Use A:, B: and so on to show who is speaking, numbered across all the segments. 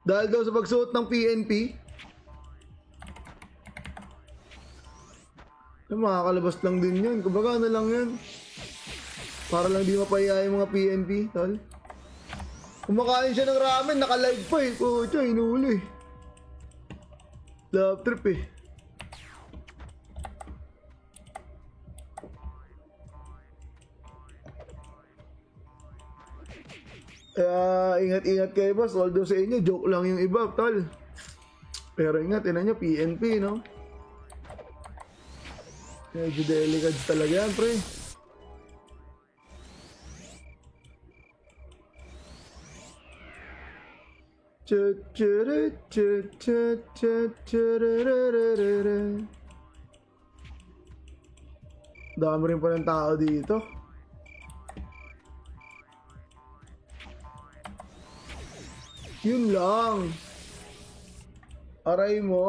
A: Dahil daw sa pagsuot ng PNP. Makakalabas lang din yun. Kumbaga ano lang yan. Para lang di mapaya yung mga PNP, tol. Kumakain siya ng ramen, naka-live pa eh. Tiyo, inuuli. Love trip eh. Kaya ingat-ingat kayo boss. Although sa inyo, joke lang yung iba, tol. Pero ingat, ina nyo, PNP, no? Medyo delicate talaga yan, pre. Dami rin pa ng tao dito. Yun lang. Aray mo.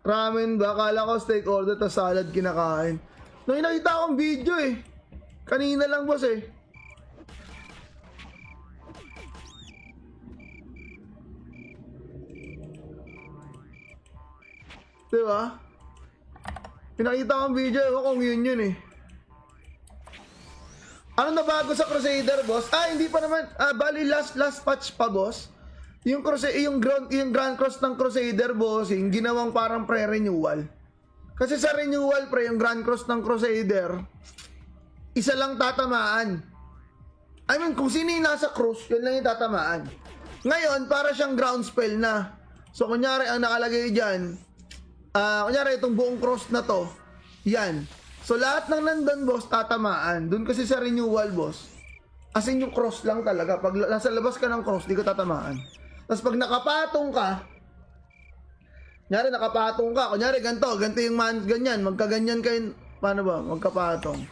A: Ramen ba? Akala ko steak order ta salad kinakain. Nung nakita akong video eh. Kanina lang boss eh. Diba? Pinakita akong video eh. Kung yun eh. Ano na bago sa Crusader, boss? Hindi pa naman. Bali, last patch pa, boss. Yung Grand Cross ng Crusader, boss, yung ginawang parang pre-renewal. Kasi sa renewal, pre, yung Grand Cross ng Crusader, isa lang tatamaan. I mean, kung sino yung nasa cross, yun lang yung tatamaan. Ngayon, para siyang ground spell na. So, kunyari, ang nakalagay dyan, kunyari, itong buong cross na to, yan. So, lahat ng nandun, boss, tatamaan. Doon kasi sa renewal, boss, as in yung cross lang talaga. Pag nasa labas ka ng cross, di ka tatamaan. Tapos pag nakapatong ka, kunyari, ganito yung ganyan, magkaganyan kayo, paano ba, magkapatong.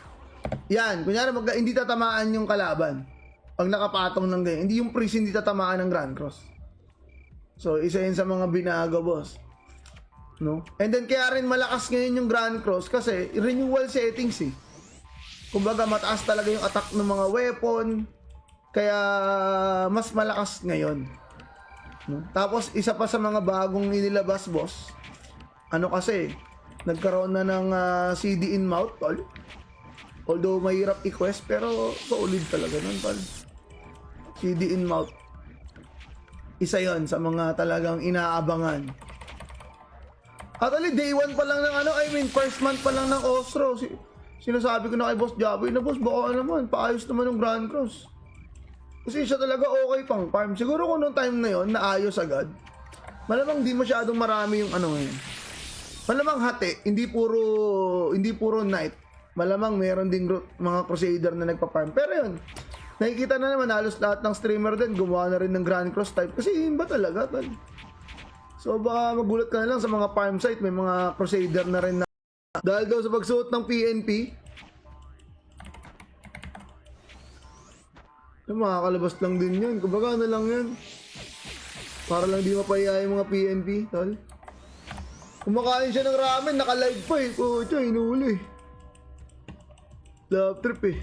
A: Yan, kunyari, hindi tatamaan yung kalaban. Pag nakapatong ng ganyan, hindi yung priest hindi tatamaan ng Grand Cross. So, isa yun sa mga binago, boss. No? And then kaya rin malakas ngayon yung Grand Cross kasi renewal settings eh. Kumbaga mataas talaga yung attack ng mga weapon. Kaya mas malakas ngayon. No? Tapos isa pa sa mga bagong inilabas, boss. Ano kasi, nagkaroon na ng CD in mouth, tol. Although mahirap i-quest pero solid talaga nun, tol. CD in mouth. Isa yon sa mga talagang inaabangan. Actually, day 1 pa lang ng first month pa lang ng Ostro. Sinasabi ko na kay Boss Jaboy na, boss, baka naman, paayos naman ng Grand Cross. Kasi siya talaga okay pang farm. Siguro kung noong time na yon naayos agad. Malamang di masyadong marami yung ngayon. Malamang hati, hindi puro night. Malamang meron ding mga Crusader na nagpa-farm. Pero yun, nakikita na naman halos lahat ng streamer din gumawa na rin ng Grand Cross type. Kasi yun ba talaga, tal? So baka magulat ka na lang sa mga farm site, may mga Crusader na rin na dahil daw sa pagsuot ng PNP. Makakalabas lang din yun. Kumbaga ano lang yan. Para lang di mapaya yung mga PNP, tol. Kumakain siya ng ramen, naka-live pa eh. Tiyo, inuuli. Love trip eh.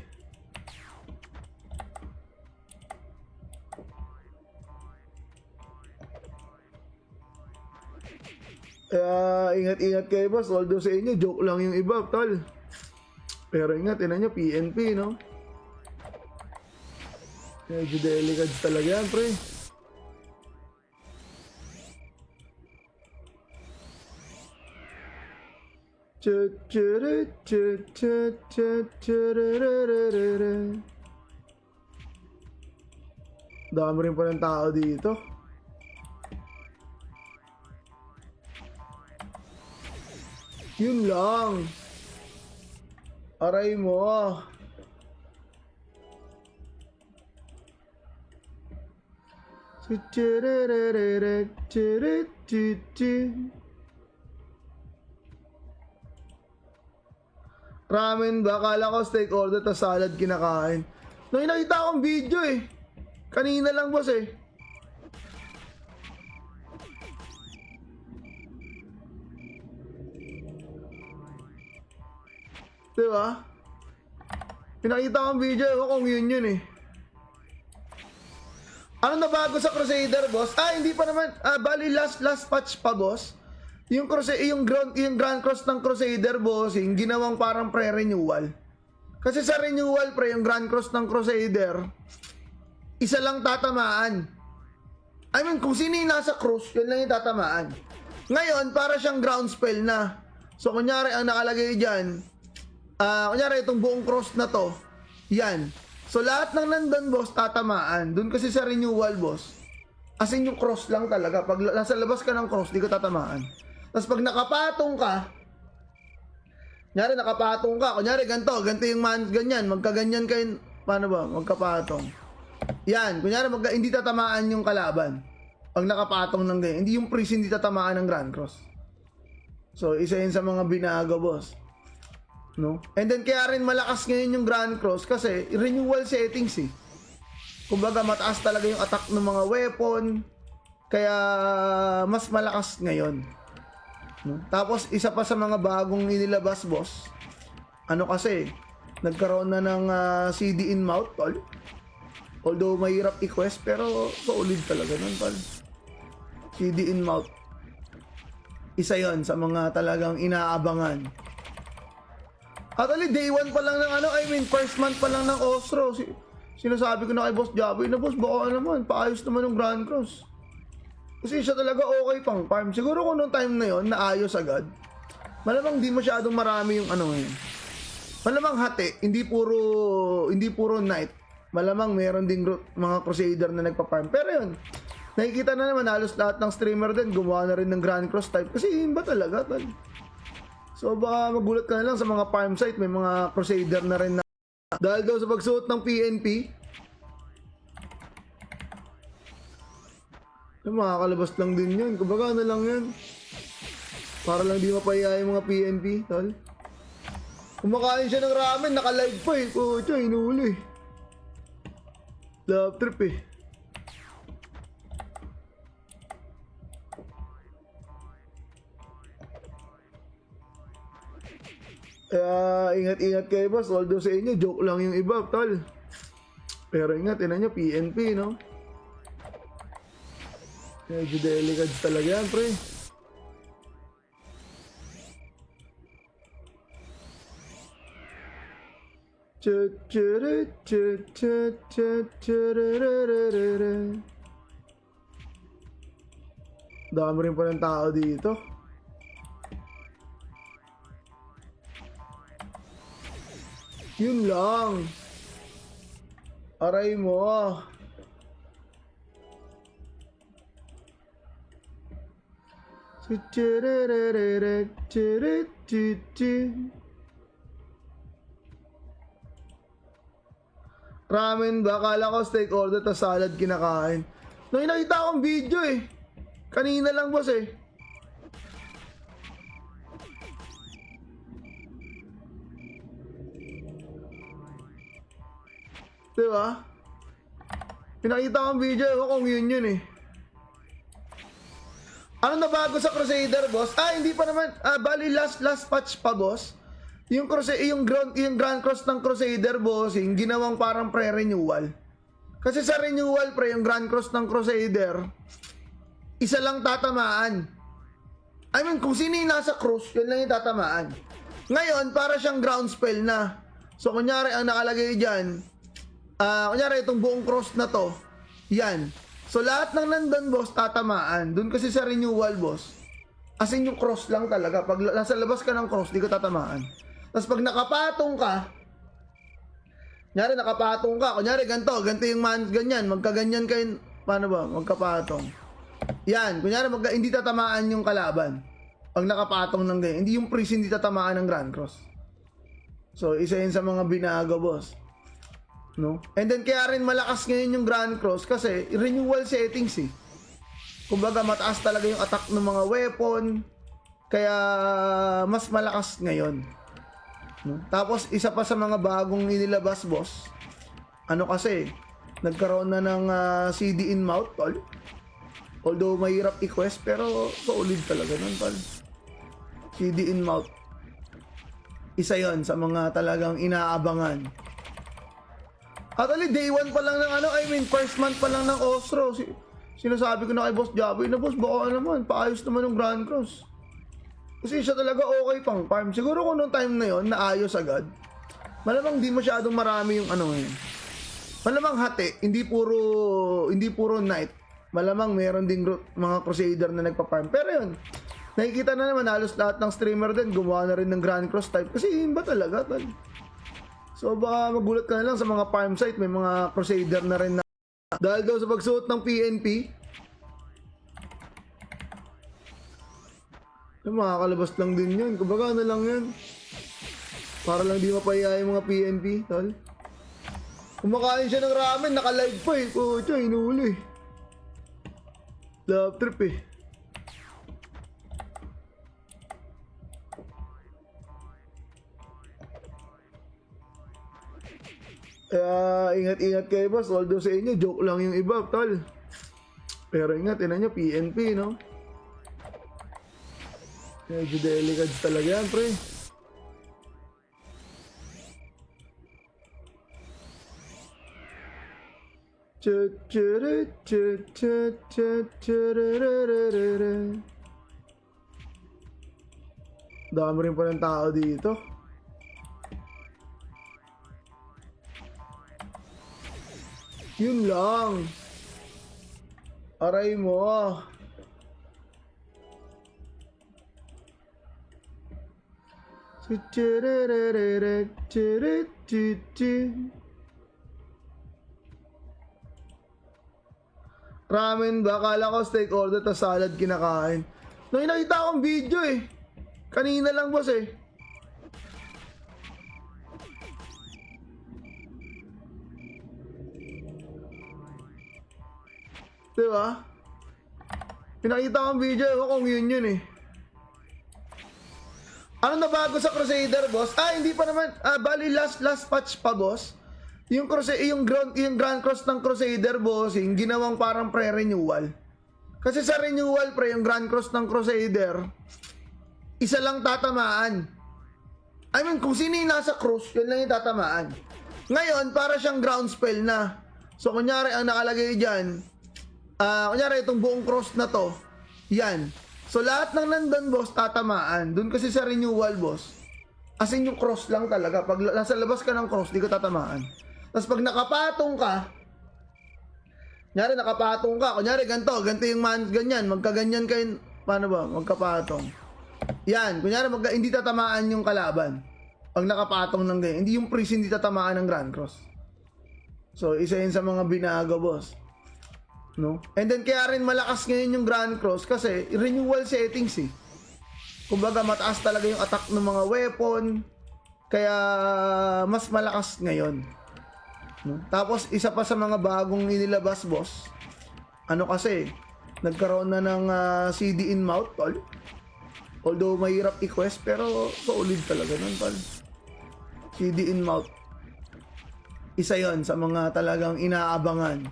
A: Kaya ingat-ingat kayo, boss. Although sa inyo, joke lang yung iba, tol. Pero ingat, ina nyo, PNP, no? Medyo delicate talaga yan, pre. Dami rin pa ng tao dito. Yun lang. Aray mo. Ramen ba? Akala ko steak order ta salad kinakain. Nung nakita akong video eh. Kanina lang, boss eh. Di ba? Pinakita ko ang video ko kung yun eh. Ano na bago sa Crusader, boss? Hindi pa naman. Bali, last patch pa, boss. Yung Grand Cross ng Crusader, boss, yung ginawang parang pre-renewal. Kasi sa renewal, yung Grand Cross ng Crusader, isa lang tatamaan. I mean, kung sino yung nasa cross, yun lang yung tatamaan. Ngayon, para siyang ground spell na. So, kunyari, ang nakalagay dyan, kunyari, itong buong cross na to, yan. So, lahat ng nandun, boss, tatamaan. Doon kasi sa renewal, boss, as in yung cross lang talaga. Pag nasa labas ka ng cross, di ka tatamaan. Tapos pag nakapatong ka, kunyari, ganito yung ganyan, magkaganyan kayo, paano ba, magkapatong. Yan, kunyari, hindi tatamaan yung kalaban. Pag nakapatong ng ganyan, hindi yung priest hindi tatamaan ng Grand Cross. So, isa yun sa mga binago, boss. No? And then, kaya rin malakas ngayon yung Grand Cross kasi renewal settings eh. Kumbaga, mataas talaga yung attack ng mga weapon. Kaya, mas malakas ngayon. No? Tapos, isa pa sa mga bagong inilabas, boss. Ano kasi, nagkaroon na ng CD in mouth, tol. Although, mahirap i-quest, pero solid talaga nun, tol. CD in mouth. Isa yon sa mga talagang inaabangan. Actually, day 1 pa lang ng first month pa lang ng Ostro. Sinasabi ko na kay Boss Jaboy na, boss, baka naman, paayos naman ng Grand Cross. Kasi siya talaga okay pang farm. Siguro kung noong time na yon naayos agad. Malamang di masyadong marami yung ngayon. Malamang hati, hindi puro night. Malamang meron ding mga Crusader na nagpa-farm. Pero yun, nakikita na naman halos lahat ng streamer din gumawa na rin ng Grand Cross type. Kasi yun ba talaga, tal? So baka magulat ka na lang sa mga farm site, may mga Crusader na rin na dahil daw sa pagsuot ng PNP. Makakalabas lang din yun. Kumbaga ano lang yan. Para lang di mapaya yung mga PNP, tol. Kumakain siya ng ramen, naka-live pa eh. Tiyo, inuuli. Love trip eh. Kaya ingat-ingat kayo, boss. Although sa inyo, joke lang yung iba, tol. Pero ingat, ina nyo, PNP, no? Medyo delicate talaga yan, pre. Dami rin pa ng tao dito. Yun lang. Aray mo. Ramen ba? Kala ko steak order ta salad kinakain. Nung nakita akong video eh. Kanina lang, boss eh. Diba? Pinakita ko ang video ko kung yun eh. Ano na bago sa Crusader, boss? Hindi pa naman. Bali, last patch pa, boss. Yung Grand Cross ng Crusader, boss, yung ginawang parang pre-renewal. Kasi sa renewal, yung Grand Cross ng Crusader, isa lang tatamaan. I mean, kung sino yung nasa cross, yun lang yung tatamaan. Ngayon, para siyang ground spell na. So, kunyari, ang nakalagay dyan, kunyari, itong buong cross na to, yan. So, lahat ng nandun, boss, tatamaan. Doon kasi sa renewal, boss, as in yung cross lang talaga. Pag nasa labas ka ng cross, di ka tatamaan. Tapos pag nakapatong ka, kunyari, ganito yung ganyan, magkaganyan kayo, paano ba, magkapatong. Yan, kunyari, hindi tatamaan yung kalaban. Pag nakapatong ng ganyan, hindi yung priest hindi tatamaan ng Grand Cross. So, isa yun sa mga binago, boss. No? And then, kaya rin malakas ngayon yung Grand Cross kasi renewal settings eh. Kumbaga, mataas talaga yung attack ng mga weapon. Kaya, mas malakas ngayon. No? Tapos, isa pa sa mga bagong inilabas, boss. Ano kasi, nagkaroon na ng CD in mouth, tol. Although, mahirap i-quest, pero solid talaga nun, tol. CD in mouth. Isa yon sa mga talagang inaabangan. Actually, day 1 pa lang ng first month pa lang ng Ostro. Sinasabi ko na kay Boss Jaboy na, Boss, baka naman, paayos naman ng Grand Cross. Kasi siya talaga okay pang farm. Siguro kung noong time na yon naayos agad. Malamang di masyadong marami yung malamang hati, hindi puro night. Malamang meron ding mga Crusader na nagpa-farm. Pero yun, nakikita na naman halos lahat ng streamer din gumawa na rin ng Grand Cross type. Kasi yun ba talaga, tol? So baka magulat ka na lang sa mga farm site, may mga Crusader na rin na dahil daw sa pagsuot ng PNP. Makakalabas lang din yun. Kumbaga ano lang yan. Para lang di mapaya yung mga PNP, tol. Kumakain siya ng ramen, naka-live pa eh. Tiyo, inuuli. Love trip eh. Kaya ingat-ingat kayo, boss. Although sa inyo, joke lang yung iba, tol. Pero ingat, ina nyo, PNP, no? Medyo delicate talaga yan, pre. Dami rin pa ng tao dito. Yun lang. Aray mo. Ramen ba? Kala ko steak order ta salad kinakain. Nung nakita akong video eh. Kanina lang, boss eh. Diba? Pinakita akong video eh. Kung yun eh. Ano na bago sa Crusader, boss? Hindi pa naman. Bali last patch pa, boss. Yung Grand Cross ng Crusader, boss, yung ginawang parang pre-renewal. Kasi sa renewal, pre, yung Grand Cross ng Crusader, isa lang tatamaan. I mean, kung sino yung nasa cross, yun lang yung tatamaan. Ngayon, para siyang ground spell na. So, kunyari, ang nakalagay dyan, kunyari, itong buong cross na to, yan. So, lahat ng nandun, boss, tatamaan. Doon kasi sa renewal, boss, as in yung cross lang talaga. Pag nasa labas ka ng cross, di ka tatamaan. Tapos pag nakapatong ka, kunyari ganito yung ganyan, magkaganyan kayo, paano ba, magkapatong. Yan, kunyari hindi tatamaan yung kalaban. Pag nakapatong ng ganyan, hindi yung priest hindi tatamaan ng Grand Cross. So, isa yun sa mga binago, boss. No? And then, kaya rin malakas ngayon yung Grand Cross kasi renewal settings eh. Kumbaga, mataas talaga yung attack ng mga weapon. Kaya, mas malakas ngayon. No? Tapos, isa pa sa mga bagong inilabas, boss. Kasi, nagkaroon na ng CD in mouth, tol. Although, mahirap i-quest, pero solid talaga nun, tol. CD in mouth. Isa yon sa mga talagang inaabangan.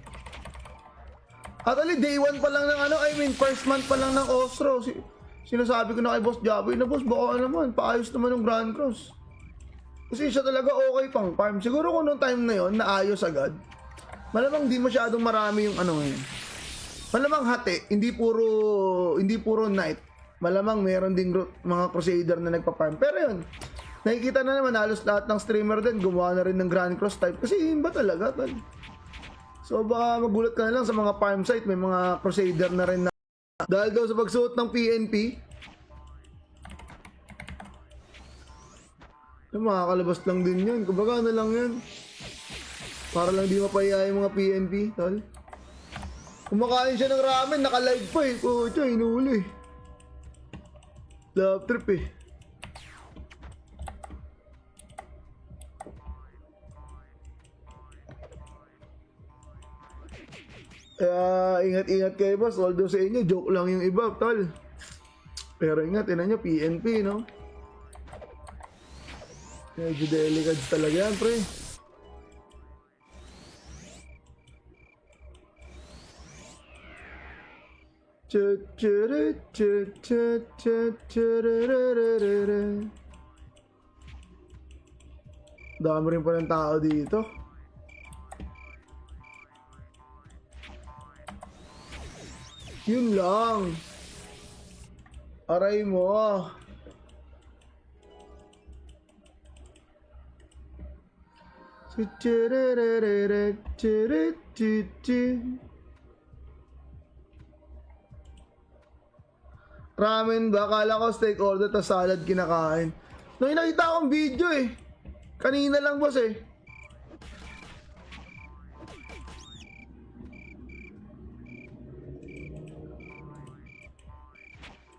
A: Actually, day 1 pa lang ng first month pa lang ng Ostro. Sinasabi ko na kay Boss Jaboy na, Boss, baka naman, paayos naman ng Grand Cross. Kasi siya talaga okay pang farm. Siguro kung noong time na yon naayos agad. Malamang di masyadong marami yung malamang hati, hindi puro night. Malamang meron ding mga Crusader na nagpa-farm. Pero yun, nakikita na naman halos lahat ng streamer din gumawa na rin ng Grand Cross type. Kasi yun ba talaga, tol? So baka magulat ka na lang sa mga farm site, may mga Crusader na rin na dahil daw sa pagsuot ng PNP. Makakalabas lang din yun. Kumbaga ano lang yan. Para lang di mapaya yung mga PNP, tol. Kumakain siya ng ramen, naka-live pa eh. Tiyo, inuuli. Love trip eh. Kaya ingat-ingat kayo, boss. Although sa inyo, joke lang yung iba, tol. Pero ingat, ina nyo, PNP, no? Medyo delicate talaga yan, pre. Dami rin pa ng tao dito. Yun lang. Aray mo. Ramen ba? Kala ko steak order ta salad kinakain. Nung nakita akong video eh. Kanina lang boss eh.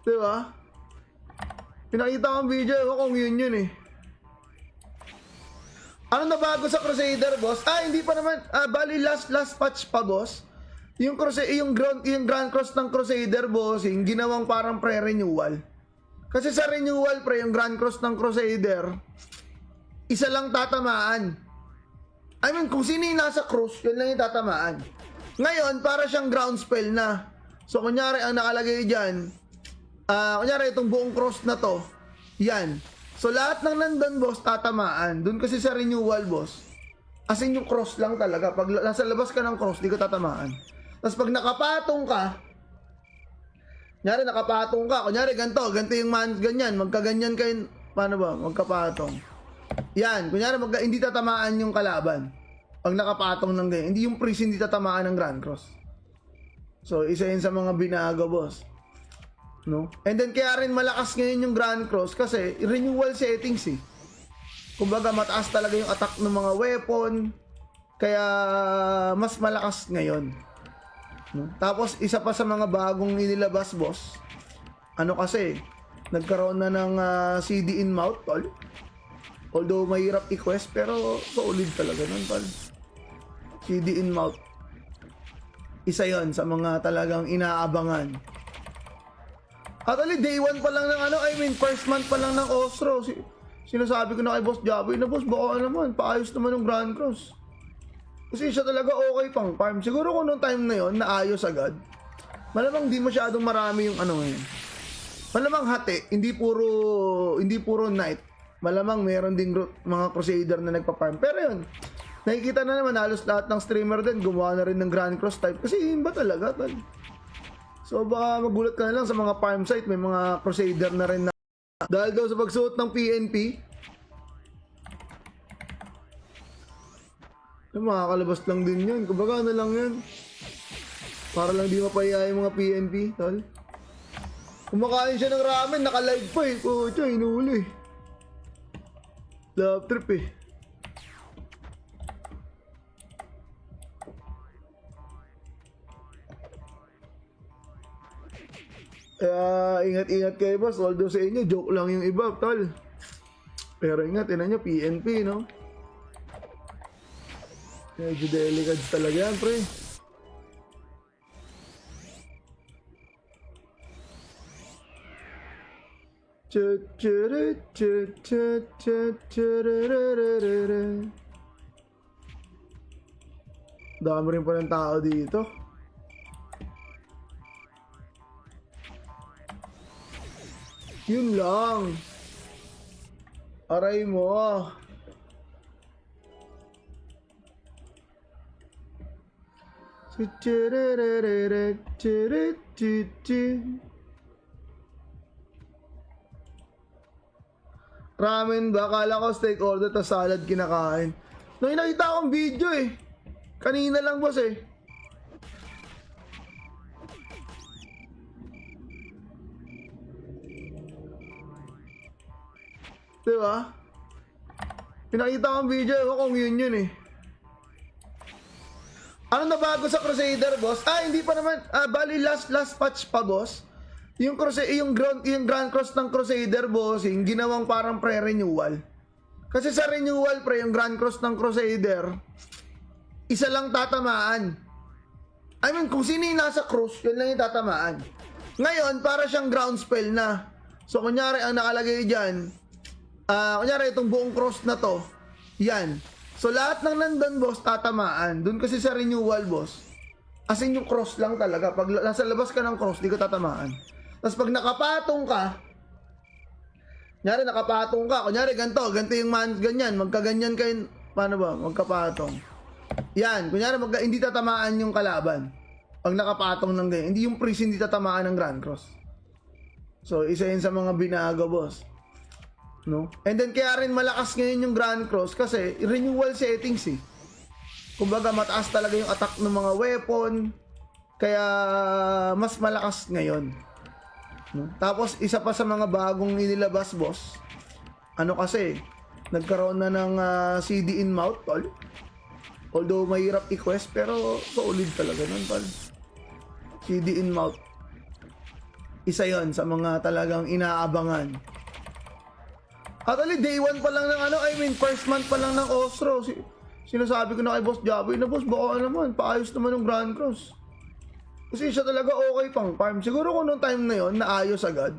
A: Diba? Pinakita akong video eh. Kung yun eh. Ano na bago sa Crusader boss? Hindi pa naman. Bali last patch pa boss. Yung Grand Cross ng Crusader boss, yung ginawang parang pre-renewal. Kasi sa renewal pre, yung Grand Cross ng Crusader, isa lang tatamaan. I mean, kung sino yung nasa cross, yun lang yung tatamaan. Ngayon, para siyang ground spell na. So, kunyari, ang nakalagay dyan, kunyari, itong buong cross na to, yan. So, lahat ng nandun, boss, tatamaan. Doon kasi sa renewal, boss, as in yung cross lang talaga. Pag nasa labas ka ng cross, di ka tatamaan. Tapos pag nakapatong ka, kunyari ganito yung ganyan, magkaganyan kayo, paano ba, magkapatong. Yan, kunyari hindi tatamaan yung kalaban. Pag nakapatong ng ganyan, hindi yung priest hindi tatamaan ng Grand Cross. So, isa yun sa mga binago, boss. No? And then, kaya rin malakas ngayon yung Grand Cross kasi renewal settings eh. Kumbaga, mataas talaga yung attack ng mga weapon, kaya mas malakas ngayon. No? Tapos isa pa sa mga bagong inilabas boss, ano kasi nagkaroon na ng CD in mouth tol. Although mahirap i-quest pero solid talaga nun tol. CD in mouth, isa yon sa mga talagang inaabangan. Actually day 1 pa lang ng first month pa lang ng Ostro. Sinasabi ko na kay Boss Jaboy na boss, baka naman paayos naman ng Grand Cross. Kasi siya talaga okay pang farm. Siguro kung noong time na yon naayos agad. Malamang di masyadong marami yung ngayon. Malamang hati, hindi puro night. Malamang meron ding mga Crusader na nagpa-farm. Pero yun, nakikita na naman halos lahat ng streamer din gumawa na rin ng Grand Cross type. Kasi yun ba talaga, tol? So baka magulat ka na lang sa mga farm site, may mga Crusader na rin na dahil daw sa pagsuot ng PNP. Makakalabas lang din yun. Kumbaga ano lang yan. Para lang di mapaya yung mga PNP, tol. Kumakain siya ng ramen, naka-live pa eh. Tiyo, inuuli. Love trip eh. Kaya ingat-ingat kayo boss. Although sa inyo, joke lang yung iba, tol. Pero ingat, ina nyo, PNP, no? Medyo delicate talaga yan, pre. Dami rin pa ng tao dito. Yun lang. Aray mo. Ramen ba? Kala ko steak order ta salad kinakain. Nung nakita akong video eh. Kanina lang boss eh. Diba? Pinakita akong video eh. Kung yun eh. Ano na bago sa Crusader boss? Hindi pa naman. Bali last patch pa boss. Yung Grand Cross ng Crusader boss, yung ginawang parang pre-renewal. Kasi sa renewal pre, yung Grand Cross ng Crusader, isa lang tatamaan. I mean, kung sino yung nasa cross, yun lang yung tatamaan. Ngayon, para siyang ground spell na. So, kunyari, ang nakalagay dyan, kunyari, itong buong cross na to, yan. So, lahat ng nandun, boss, tatamaan. Doon kasi sa renewal, boss, as in yung cross lang talaga. Pag nasa labas ka ng cross, di ka tatamaan. Tapos pag nakapatong ka, Kunyari nakapatong ka, kunyari ganito yung ganyan, magkaganyan kayo, paano ba, magkapatong. Yan, kunyari hindi tatamaan yung kalaban. Pag nakapatong ng ganyan, hindi yung priest hindi tatamaan ng Grand Cross. So, isa yun sa mga binago, boss. No? And then, kaya rin malakas ngayon yung Grand Cross kasi renewal settings eh. Kumbaga, mataas talaga yung attack ng mga weapon. Kaya, mas malakas ngayon. No? Tapos, isa pa sa mga bagong inilabas, boss. Ano kasi, nagkaroon na ng CD in mouth, tol. Although, mahirap i-quest, pero solid talaga nun, tol. CD in mouth. Isa yon sa mga talagang inaabangan. Actually, day 1 pa lang ng first month pa lang ng Ostro. Sinasabi ko na kay Boss Jaboy na, boss, baka naman, paayos naman ng Grand Cross. Kasi siya talaga okay pang farm. Siguro kung noong time na yon naayos agad.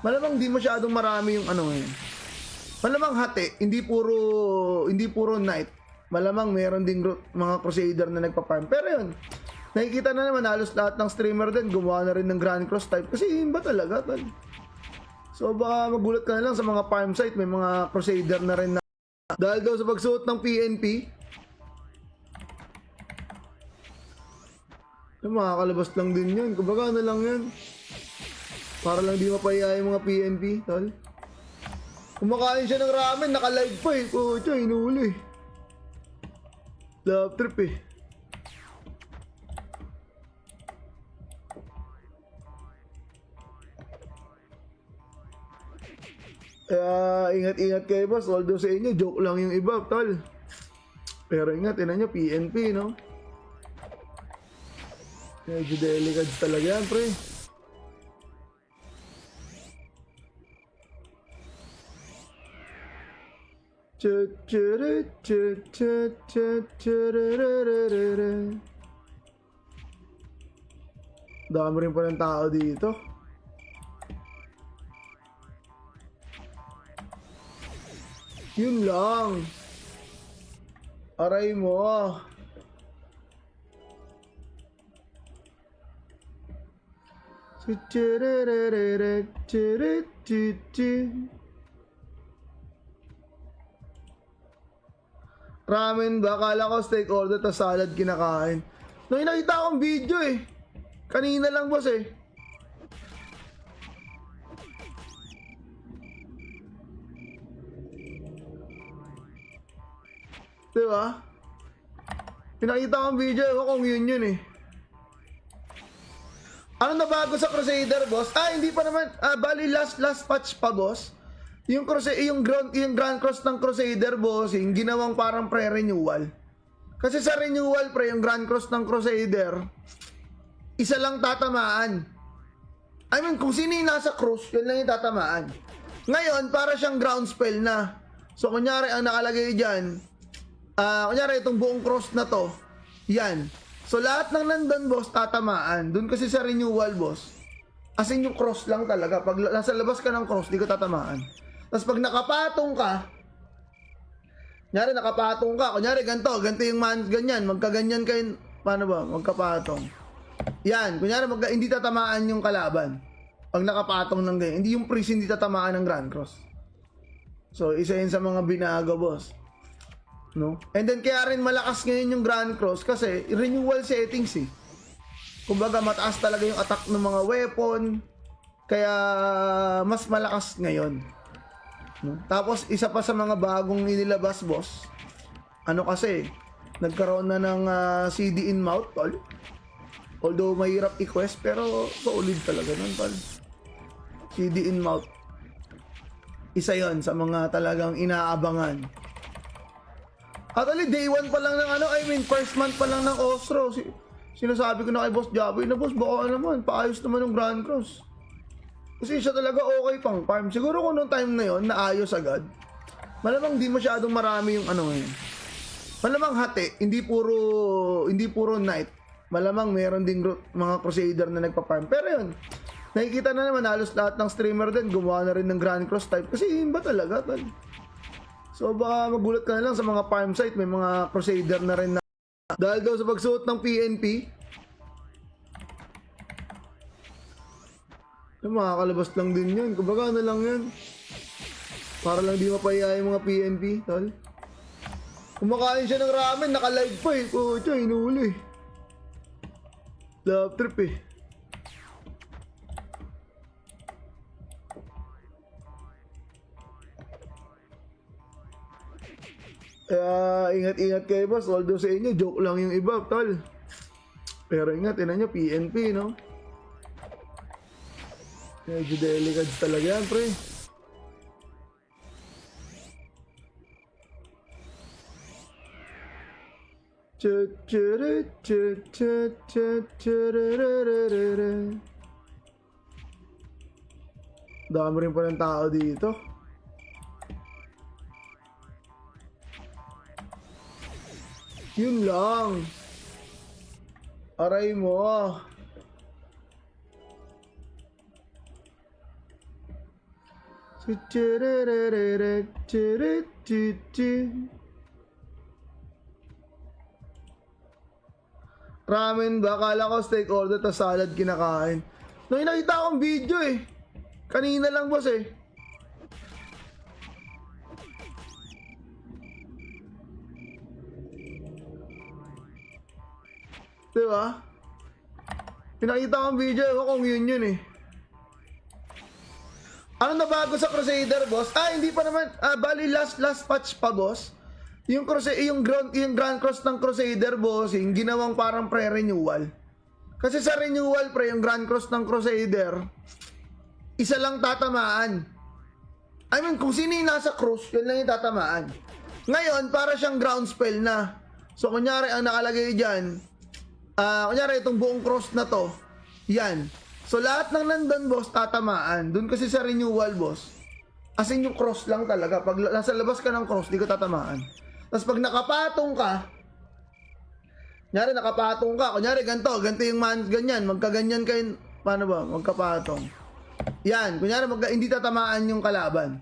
A: Malamang di masyadong marami yung ngayon. Malamang hati, hindi puro night. Malamang meron ding mga crusader na nagpa-farm. Pero yun, nakikita na naman halos lahat ng streamer din gumawa na rin ng Grand Cross type. Kasi yun ba talaga, tal? So baka magulat ka na lang sa mga farm site, may mga crusader na rin na dahil daw sa pagsuot ng PNP. Makakalabas lang din yun. Kumbaga ano lang yan. Para lang di mapaya yung mga PNP, tol. Kumakain siya ng ramen, naka-live pa eh. Pucha, inuuli. Love trip eh. Kaya ingat-ingat kayo, boss. Although sa inyo, joke lang yung iba, tol. Pero ingat, tinan nyo, PNP, no? Medyo delicate talaga yan, pre. Dami rin pa ng tao dito. Yun lang. Aray mo. Ramen ba? Kala ko steak order ta salad kinakain. Nung nakita akong video eh. Kanina lang, boss eh. Diba? Pinakita akong video ko kung yun eh. Ano na bago sa Crusader, boss? Hindi pa naman. Bali last patch pa, boss. Yung Grand Cross ng Crusader, boss, yung ginawang parang pre-renewal. Kasi sa renewal, pre, yung Grand Cross ng Crusader, isa lang tatamaan. I mean, kung sino yung nasa cross, yun lang yung tatamaan. Ngayon, para siyang ground spell na. So, kunyari, ang nakalagay dyan, kunyari, itong buong cross na to, yan. So, lahat ng nandun, boss, tatamaan. Doon kasi sa renewal, boss, as in yung cross lang talaga. Pag nasa labas ka ng cross, di ka tatamaan. Tapos pag nakapatong ka, kunyari ganito yung ganyan, magkaganyan kayo, paano ba, magkapatong. Yan, kunyari hindi tatamaan yung kalaban. Pag nakapatong ng ganyan, hindi yung priest hindi tatamaan ng Grand Cross. So, isa yun sa mga binago, boss. No? And then, kaya rin malakas ngayon yung Grand Cross kasi renewal settings eh. Kumbaga, mataas talaga yung attack ng mga weapon. Kaya, mas malakas ngayon. No? Tapos, isa pa sa mga bagong inilabas, boss. Ano kasi, nagkaroon na ng CD in mouth, tol. Although, mahirap i-quest, pero solid talaga nun, tol. CD in mouth. Isa yon sa mga talagang inaabangan. Actually, day 1 pa lang ng first month pa lang ng Ostro. Sinasabi ko na kay Boss Jaboy na, boss, baka naman, paayos naman ng Grand Cross. Kasi siya talaga okay pang farm. Siguro kung noong time na yon naayos agad. Malamang di masyadong marami yung ngayon. Malamang hati, hindi puro night. Malamang meron ding mga crusader na nagpa-farm. Pero yun, nakikita na naman halos lahat ng streamer din gumawa na rin ng Grand Cross type. Kasi yun ba talaga, tal? So baka magulat ka na lang sa mga farm site, may mga crusader na rin na dahil daw sa pagsuot ng PNP. Makakalabas lang din yun. Kumbaga ano lang yun. Para lang di mapaya yung mga PNP, tol. Kumakain siya ng ramen, naka-live pa eh. Pucha, inuuli. Love trip eh. Kaya ingat-ingat kayo boss. Although sa inyo, joke lang yung iba, tol. Pero ingat, ina nyo, PNP, no? Medyo delicate talaga yan, pre. Dami rin pa ng tao dito. Yun lang. Aray mo. Ramen ba? Akala ko steak order ta salad kinakain. Nung nakita akong video eh. Kanina lang boss eh. Diba? Pinakita akong video ko kung yun eh. Ano na bago sa Crusader, boss? Hindi pa naman. Bali, last patch pa, boss. Yung Grand Cross ng Crusader, boss, yung ginawang parang pre-renewal. Kasi sa renewal, pre, yung Grand Cross ng Crusader, isa lang tatamaan. I mean, kung sino yung nasa cross, yun lang yung tatamaan. Ngayon, para siyang ground spell na. So, kunyari, ang nakalagay dyan, kunyari, itong buong cross na to, yan. So, lahat ng nandun, boss, tatamaan. Doon kasi sa renewal, boss, as in yung cross lang talaga. Pag nasa labas ka ng cross, di ka tatamaan. Tapos pag nakapatong ka, kunyari, ganito yung ganyan, magkaganyan kayo, paano ba, magkapatong. Yan, kunyari, hindi tatamaan yung kalaban.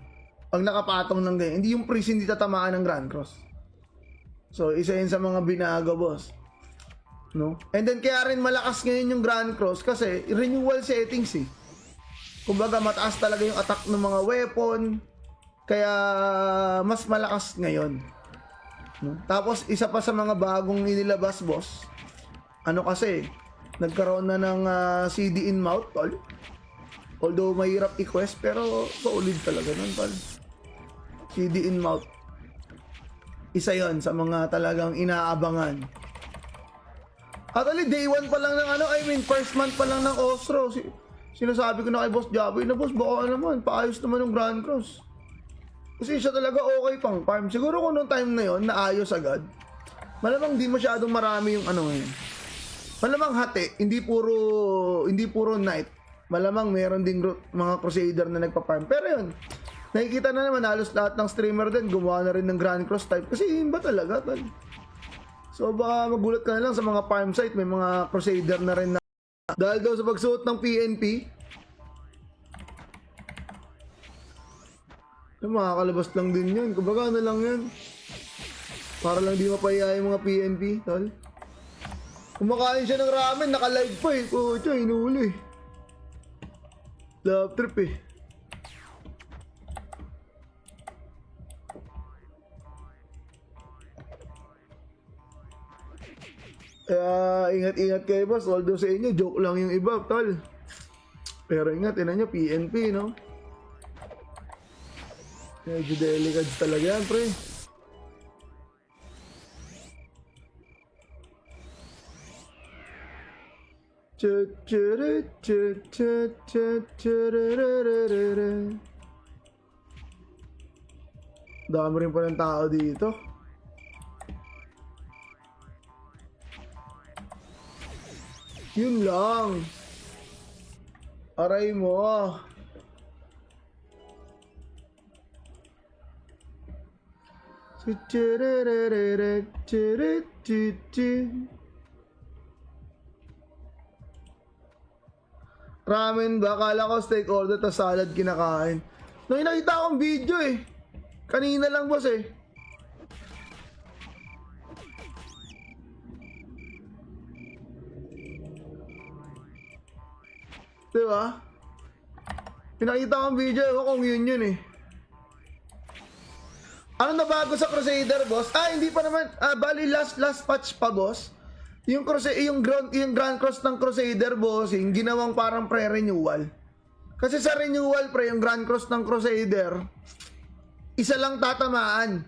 A: Pag nakapatong ng ganyan, hindi yung priest hindi tatamaan ng Grand Cross. So, isa yun sa mga binago, boss. No? And then kaya rin malakas ngayon yung Grand Cross kasi renewal settings eh. Kumbaga mataas talaga yung attack ng mga weapon. Kaya mas malakas ngayon. No? Tapos isa pa sa mga bagong inilabas, boss. Ano kasi, nagkaroon na ng CD in mouth, tol. Although mahirap i-quest pero solid talaga nun, tol. CD in mouth. Isa yon sa mga talagang inaabangan. Actually, day 1 pa lang ng first month pa lang ng Ostro. Sinasabi ko na kay Boss Jaboy na, boss, baka naman, paayos naman ng Grand Cross. Kasi siya talaga okay pang farm. Siguro kung noong time na yon naayos agad. Malamang di masyadong marami yung ngayon. Malamang hati, hindi puro night. Malamang meron ding mga Crusader na nagpa-farm. Pero yun, nakikita na naman halos lahat ng streamer din gumawa na rin ng Grand Cross type. Kasi yun ba talaga, tal? So baka magulat ka na lang sa mga farm site, may mga Crusader na rin na dahil daw sa pagsuot ng PNP. Makakalabas lang din yun. Kumbaga ano lang yan. Para lang di mapaya yung mga PNP, tol. Kumakain siya ng ramen, naka-live pa eh. Pucha, inuuli. Love trip eh. Kaya ingat-ingat kayo, boss. Although sa inyo, joke lang yung iba, tol. Pero ingat, ina nyo, PNP, no? Medyo delicate talaga yan, pre. Dami rin pa ng tao dito. Yun lang. Aray mo. Ramen ba? Akala ko steak order ta salad kinakain. Nung nakita akong video eh. Kanina lang, boss eh. Diba? Pinakita akong video ko kung yun eh. Ano na bago sa Crusader, boss? Hindi pa naman. Bali, last patch pa, boss. Yung Grand Cross ng Crusader, boss, yung ginawang parang pre-renewal. Kasi sa renewal, pre, yung Grand Cross ng Crusader, isa lang tatamaan.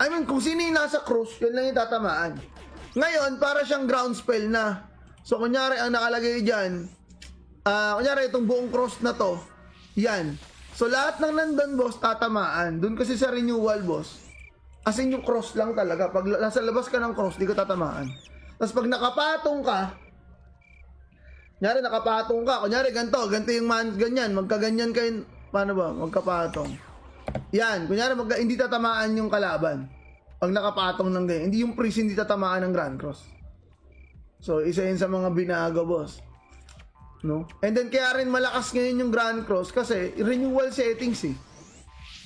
A: I mean, kung sino yung nasa cross, yun lang yung tatamaan. Ngayon, para siyang ground spell na. So, kunyari, ang nakalagay dyan, kunyari, itong buong cross na to, yan. So, lahat ng nandun, boss, tatamaan. Doon kasi sa renewal, boss, as in yung cross lang talaga. Pag nasa labas ka ng cross, di ka tatamaan. Tapos pag nakapatong ka, kunyari, ganito yung ganyan, magkaganyan kayo, paano ba, magkapatong. Yan, kunyari, hindi tatamaan yung kalaban. Pag nakapatong ng ganyan, hindi yung priest hindi tatamaan ng Grand Cross. So, isa yun sa mga binago, boss. No? And then kaya rin malakas ngayon yung Grand Cross kasi renewal settings eh.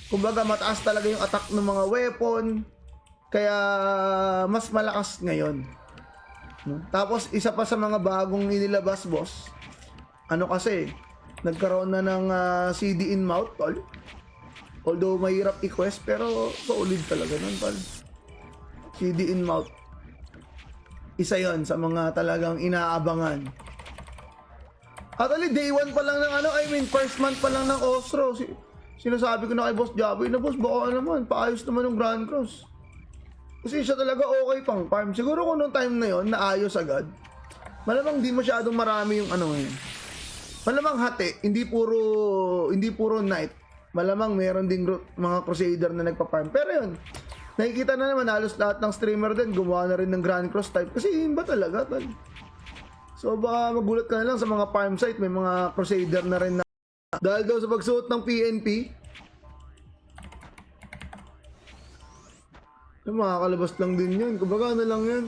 A: Kumbaga mataas talaga yung attack ng mga weapon. Kaya mas malakas ngayon. No? Tapos isa pa sa mga bagong inilabas, boss. Ano kasi, nagkaroon na ng CD in mouth, tol. Although mahirap i-quest pero solid talaga nun, tol. CD in mouth. Isa yon sa mga talagang inaabangan. Actually, day 1 pa lang ng first month pa lang ng Ostro. Sinasabi ko na kay Boss Jaboy na, boss, baka naman, paayos naman yung Grand Cross. Kasi siya talaga okay pang farm. Siguro kung noong time na yon naayos agad. Malamang di masyadong marami yung ngayon. Malamang hati, hindi puro night. Malamang meron ding mga Crusader na nagpa-farm. Pero yun, nakikita na naman halos lahat ng streamer din gumawa na rin ng Grand Cross type. Kasi yun ba talaga, tal? So baka magulat ka na lang sa mga farm site, may mga Crusader na rin na dahil daw sa pagsuot ng PNP. Makakalabas lang din yun. Kumbaga ano lang yan.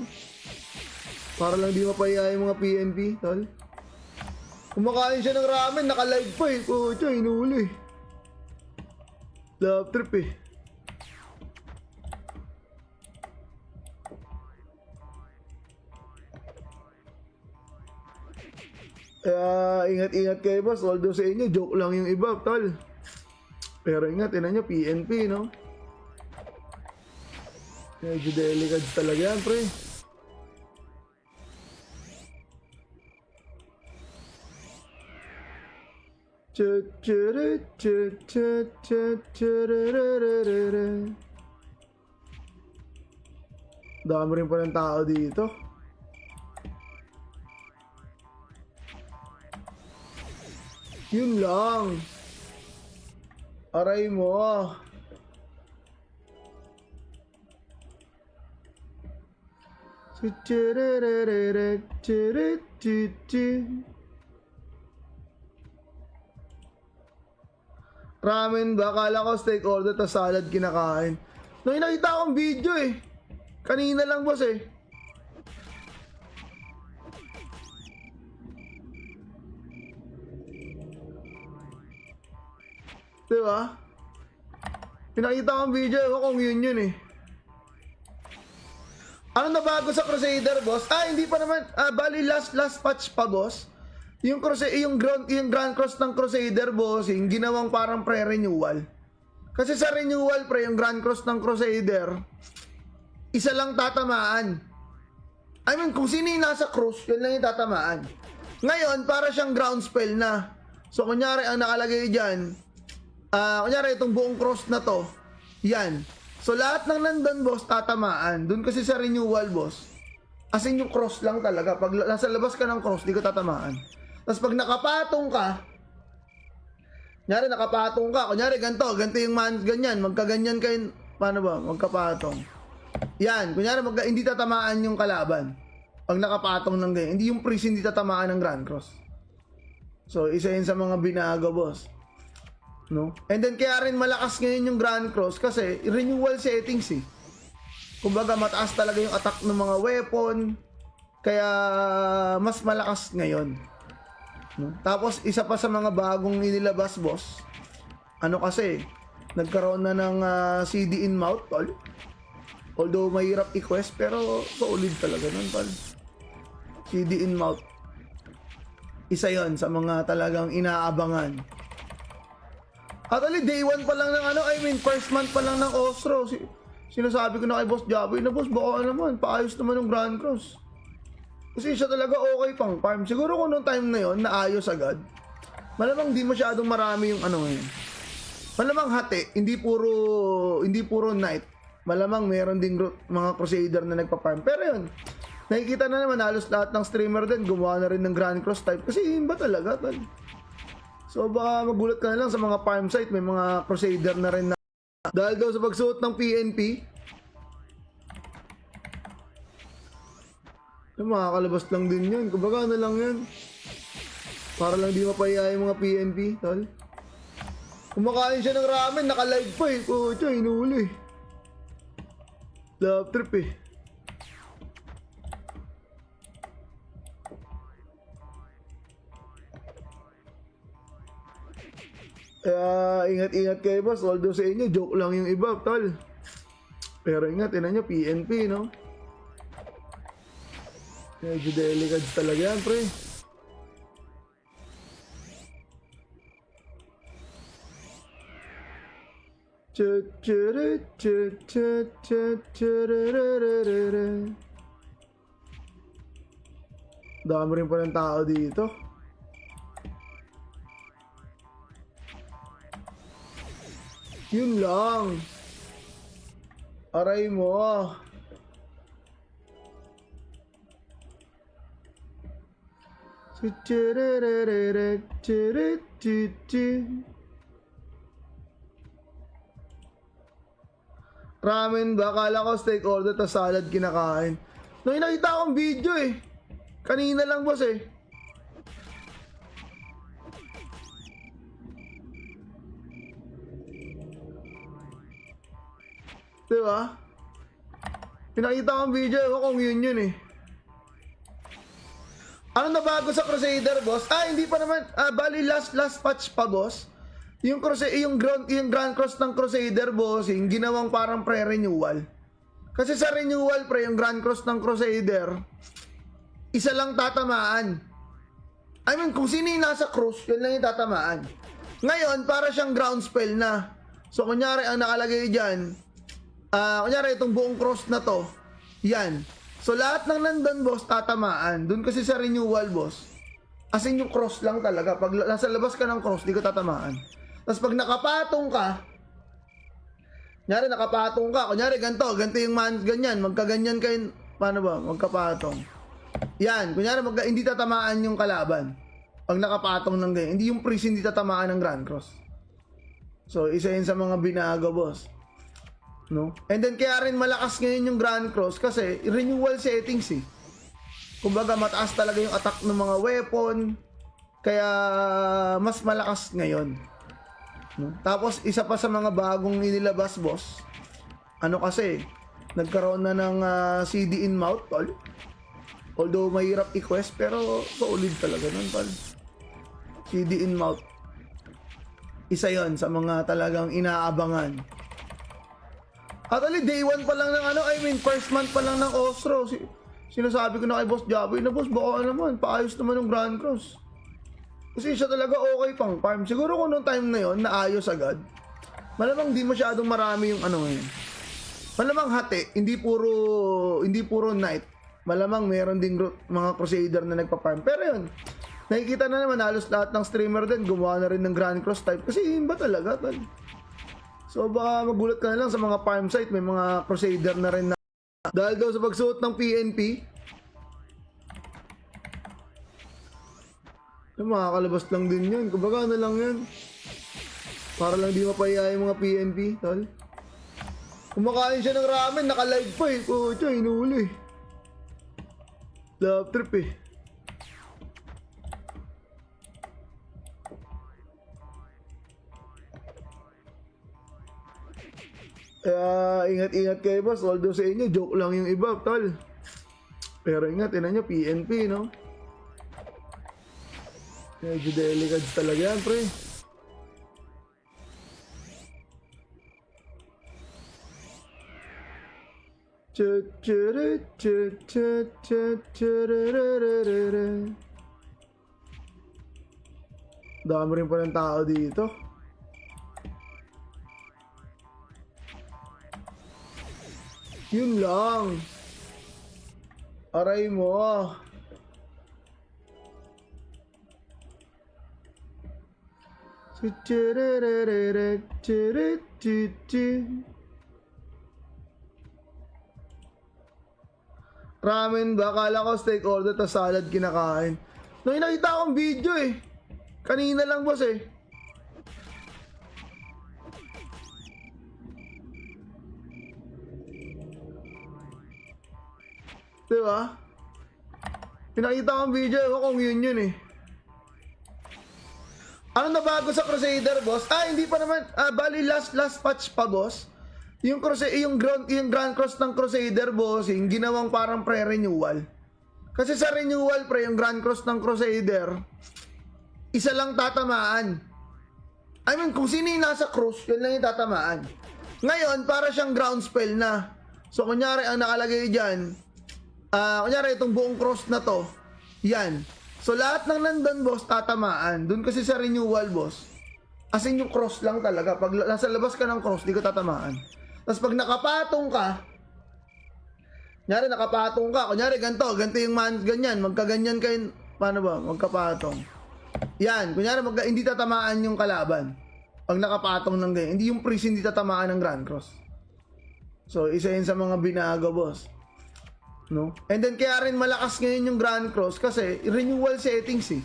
A: Para lang di mapaya yung mga PNP, tol. Kumakain siya ng ramen, naka-live pa eh. Tiyo, inuuli. Love trip eh. Kaya ingat-ingat kayo, boss. Although sa inyo, joke lang yung iba, tol. Pero ingat, ina nyo, PNP, no? Medyo delicate talaga yan, pre. Dami rin pa ng tao dito. Yun lang. Aray mo. Ramen ba? Kala ko steak order ta salad kinakain. Nung nakita akong video eh. Kanina lang, boss eh. Diba? Pinakita ko ang video ko kung yun eh. Ano na bago sa Crusader, boss? Hindi pa naman. Bali, last patch pa, boss. Yung Grand Cross ng Crusader, boss, yung ginawang parang pre-renewal. Kasi sa renewal, pre, yung Grand Cross ng Crusader, isa lang tatamaan. I mean, kung sino yung nasa cross, yun lang yung tatamaan. Ngayon, para siyang ground spell na. So, kunyari, ang nakalagay dyan, kunyari, itong buong cross na to, yan. So, lahat ng nandun, boss, tatamaan. Doon kasi sa renewal, boss, as in yung cross lang talaga. Pag nasa labas ka ng cross, di ka tatamaan. Tapos pag nakapatong ka, kunyari, ganito yung ganyan, magkaganyan kayo, paano ba, magkapatong. Yan, kunyari, hindi tatamaan yung kalaban. Pag nakapatong ng ganyan, hindi yung priest hindi tatamaan ng Grand Cross. So, isa yun sa mga binago, boss. No? And then kaya rin malakas ngayon yung Grand Cross kasi renewal settings eh. Kumbaga mataas talaga yung attack ng mga weapon. Kaya mas malakas ngayon. No? Tapos isa pa sa mga bagong inilabas, boss. Ano kasi, nagkaroon na ng CD in mouth, tol. Although mahirap i-quest pero solid talaga nun, tol. CD in mouth. Isa yon sa mga talagang inaabangan. Actually, day 1 pa lang ng first month pa lang ng Ostro. Sinasabi ko na kay Boss Jaboy na, Boss, baka naman, paayos naman ng Grand Cross. Kasi siya talaga okay pang farm. Siguro kung noong time na yon naayos agad. Malamang di masyadong marami yung ngayon. Malamang hati, hindi puro night. Malamang meron ding mga Crusader na nagpa-farm. Pero yun, nakikita na naman halos lahat ng streamer din gumawa na rin ng Grand Cross type. Kasi yun ba talaga, tol? So baka magulat ka na lang sa mga farm site, may mga Crusader na rin na dahil daw sa pagsuot ng PNP. Makakalabas lang din yun. Kumbaga na lang yan. Para lang di mapaya yung mga PNP, tol. Kumakain siya ng ramen, naka-live pa eh. Tiyo, inuuli. Love trip eh. Kaya ingat-ingat kayo, boss. Although sa inyo, joke lang yung iba, tol. Pero ingat, ina nyo, PNP, no? Medyo delicate talaga yan, pre. Dami rin pa ng tao dito. Yun lang. Aray mo. Ramen ba? Kala ko steak order ta salad kinakain. Nung nakita akong video eh. Kanina lang, boss eh. Diba? Pinakita akong video ko kung yun eh. Ano na bago sa Crusader, boss? Hindi pa naman. Bali last patch pa, boss. Yung Grand Cross ng Crusader, boss, yung ginawang parang pre-renewal. Kasi sa renewal, pre, yung Grand Cross ng Crusader, isa lang tatamaan. I mean, kung sino yung nasa cross, yun lang yung tatamaan. Ngayon, para siyang ground spell na. So, kunyari, ang nakalagay dyan, kunyari, itong buong cross na to, yan. So, lahat ng nandun, boss, tatamaan. Doon kasi sa renewal, boss, as in yung cross lang talaga. Pag nasa labas ka ng cross, di ka tatamaan. Tapos pag nakapatong ka, kunyari ganito yung ganyan, magkaganyan kayo, paano ba, magkapatong. Yan, kunyari hindi tatamaan yung kalaban. Pag nakapatong ng ganyan, hindi yung priest hindi tatamaan ng Grand Cross. So, isa yun sa mga binago, boss. No? And then, kaya rin malakas ngayon yung Grand Cross kasi renewal settings eh. Kumbaga, mataas talaga yung attack ng mga weapon. Kaya, mas malakas ngayon. No? Tapos, isa pa sa mga bagong inilabas, boss. Kasi, nagkaroon na ng CD in mouth, tol. Although, mahirap i-quest, pero solid talaga nun, tol. CD in mouth. Isa yon sa mga talagang inaabangan. Actually, day 1 pa lang ng first month pa lang ng Ostro. Sinasabi ko na kay Boss Jaboy na, Boss, baka naman, paayos naman ng Grand Cross. Kasi siya talaga okay pang farm. Siguro kung noong time na yon naayos agad. Malamang di masyadong marami yung ngayon. Malamang hati, hindi puro night. Malamang meron ding mga Crusader na nagpa-farm. Pero yun, nakikita na naman halos lahat ng streamer din gumawa na rin ng Grand Cross type. Kasi yun ba talaga, tol? So baka magulat ka na lang sa mga farm site, may mga Crusader na rin na dahil daw sa pagsuot ng PNP. Makakalabas lang din yun. Kumbaga na lang yan. Para lang di mapaya yung mga PNP, tol. Kumakain siya ng ramen, naka-live pa eh. Tiyo, inuuli. Love trip eh. Kaya ingat-ingat kayo, boss. Although sa inyo, joke lang yung iba, tol. Pero ingat, ina nyo, PNP, no? Medyo delicate talaga yan, pre. Dami rin pa ng tao dito. Yun lang. Aray mo. Ramen ba? Kala ko steak order ta salad kinakain. Nung nakita akong video eh. Kanina lang boss eh. Diba? Pinakita akong video eh. Kung yun eh. Ano na bago sa Crusader, boss? Hindi pa naman. Bali, last patch pa, boss. Yung Grand Cross ng Crusader, boss, yung ginawang parang pre-renewal. Kasi sa renewal, pre, yung Grand Cross ng Crusader, isa lang tatamaan. I mean, kung sino yung nasa cross, yun lang yung tatamaan. Ngayon, para siyang ground spell na. So, kunyari, ang nakalagay dyan, kunyari, itong buong cross na to, yan. So, lahat ng nandun, boss, tatamaan. Doon kasi sa renewal, boss, as in yung cross lang talaga. Pag nasa labas ka ng cross, di ka tatamaan. Tapos pag nakapatong ka, kunyari, ganito yung ganyan, magkaganyan kayo, paano ba, magkapatong. Yan, kunyari, hindi tatamaan yung kalaban. Pag nakapatong ng ganyan, hindi yung priest, hindi tatamaan ng Grand Cross. So, isa yun sa mga binago, boss. No? And then kaya rin malakas ngayon yung Grand Cross kasi renewal settings eh.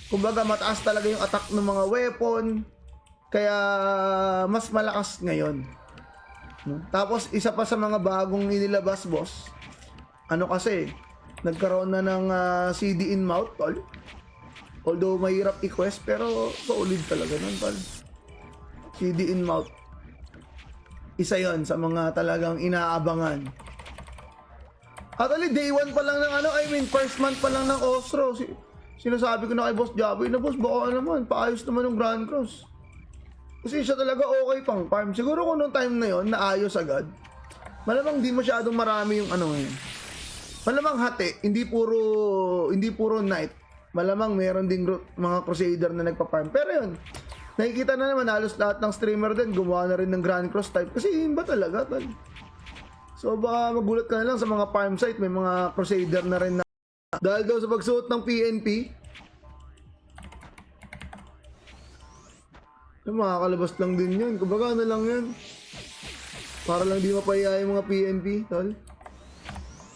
A: Kumbaga mataas talaga yung attack ng mga weapon. Kaya mas malakas ngayon. No? Tapos isa pa sa mga bagong inilabas, boss. Ano kasi, nagkaroon na ng CD in mouth, tol. Although mahirap i-quest pero solid talaga nun, tol. CD in mouth. Isa yon sa mga talagang inaabangan. Actually, day 1 pa lang ng first month pa lang ng Ostro. Sinasabi ko na kay Boss Jaboy na, boss, baka naman, paayos naman ng Grand Cross. Kasi siya talaga okay pang farm. Siguro kung noong time na yon naayos agad. Malamang di masyadong marami yung ngayon. Malamang hati, hindi puro night. Malamang meron ding mga Crusader na nagpa-farm. Pero yun, nakikita na naman halos lahat ng streamer din gumawa na rin ng Grand Cross type. Kasi yun ba talaga, tal? So baka magulat ka na lang sa mga farm site, may mga Crusader na rin na dahil daw sa pagsuot ng PNP. Makakalabas lang din yun. Kumbaga ano lang yan. Para lang di mapaya yung mga PNP, tol.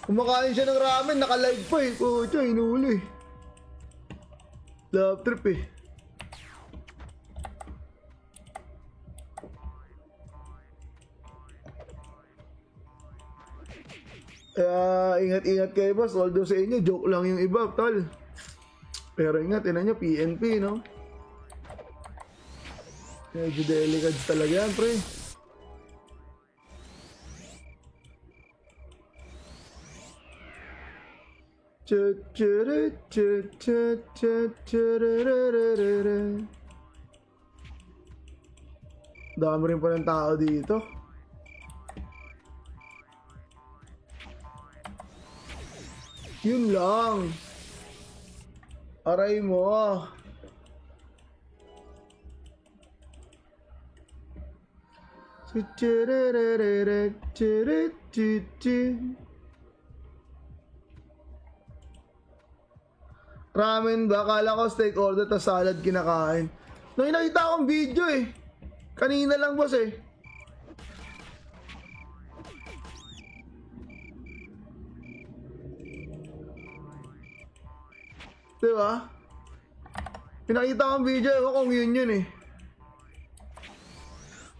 A: Kumakain siya ng ramen, naka-live pa eh. Tiyo, inuuli. Love trip eh. Kaya ingat-ingat kayo, boss. Although sa inyo, joke lang yung iba, tol. Pero ingat, ina nyo, PNP, no? Medyo delicate talaga yan, pre. Dami rin pa ng tao dito. Yun lang. Aray mo. Ramen ba? Kala ko steak order ta salad kinakain. Nung nakita akong video eh. Kanina lang, boss eh. Diba? Pinakita akong video kung yun eh.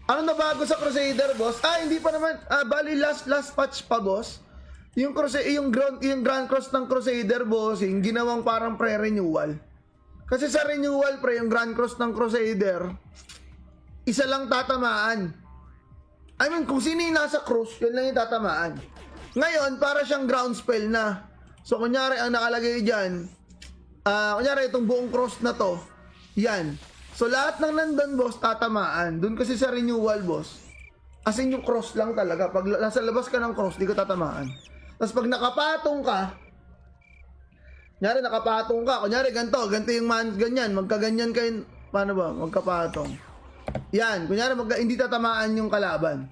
A: Ano na bago sa Crusader, boss? Hindi pa naman. Bali, last patch pa, boss. Yung Grand Cross ng Crusader, boss, yung ginawang parang pre-renewal. Kasi sa renewal, pre, yung Grand Cross ng Crusader, isa lang tatamaan. I mean, kung sino yung nasa cross, yun lang yung tatamaan. Ngayon, para siyang ground spell na. So, kunyari, ang nakalagay dyan, kunyari, itong buong cross na to, yan. So, lahat ng nandun, boss, tatamaan. Doon kasi sa renewal, boss, as in yung cross lang talaga. Pag nasa labas ka ng cross, di ka tatamaan. Tapos pag nakapatong ka, kunyari, ganito yung ganyan, magkaganyan kayo, paano ba, magkapatong. Yan, kunyari, hindi tatamaan yung kalaban.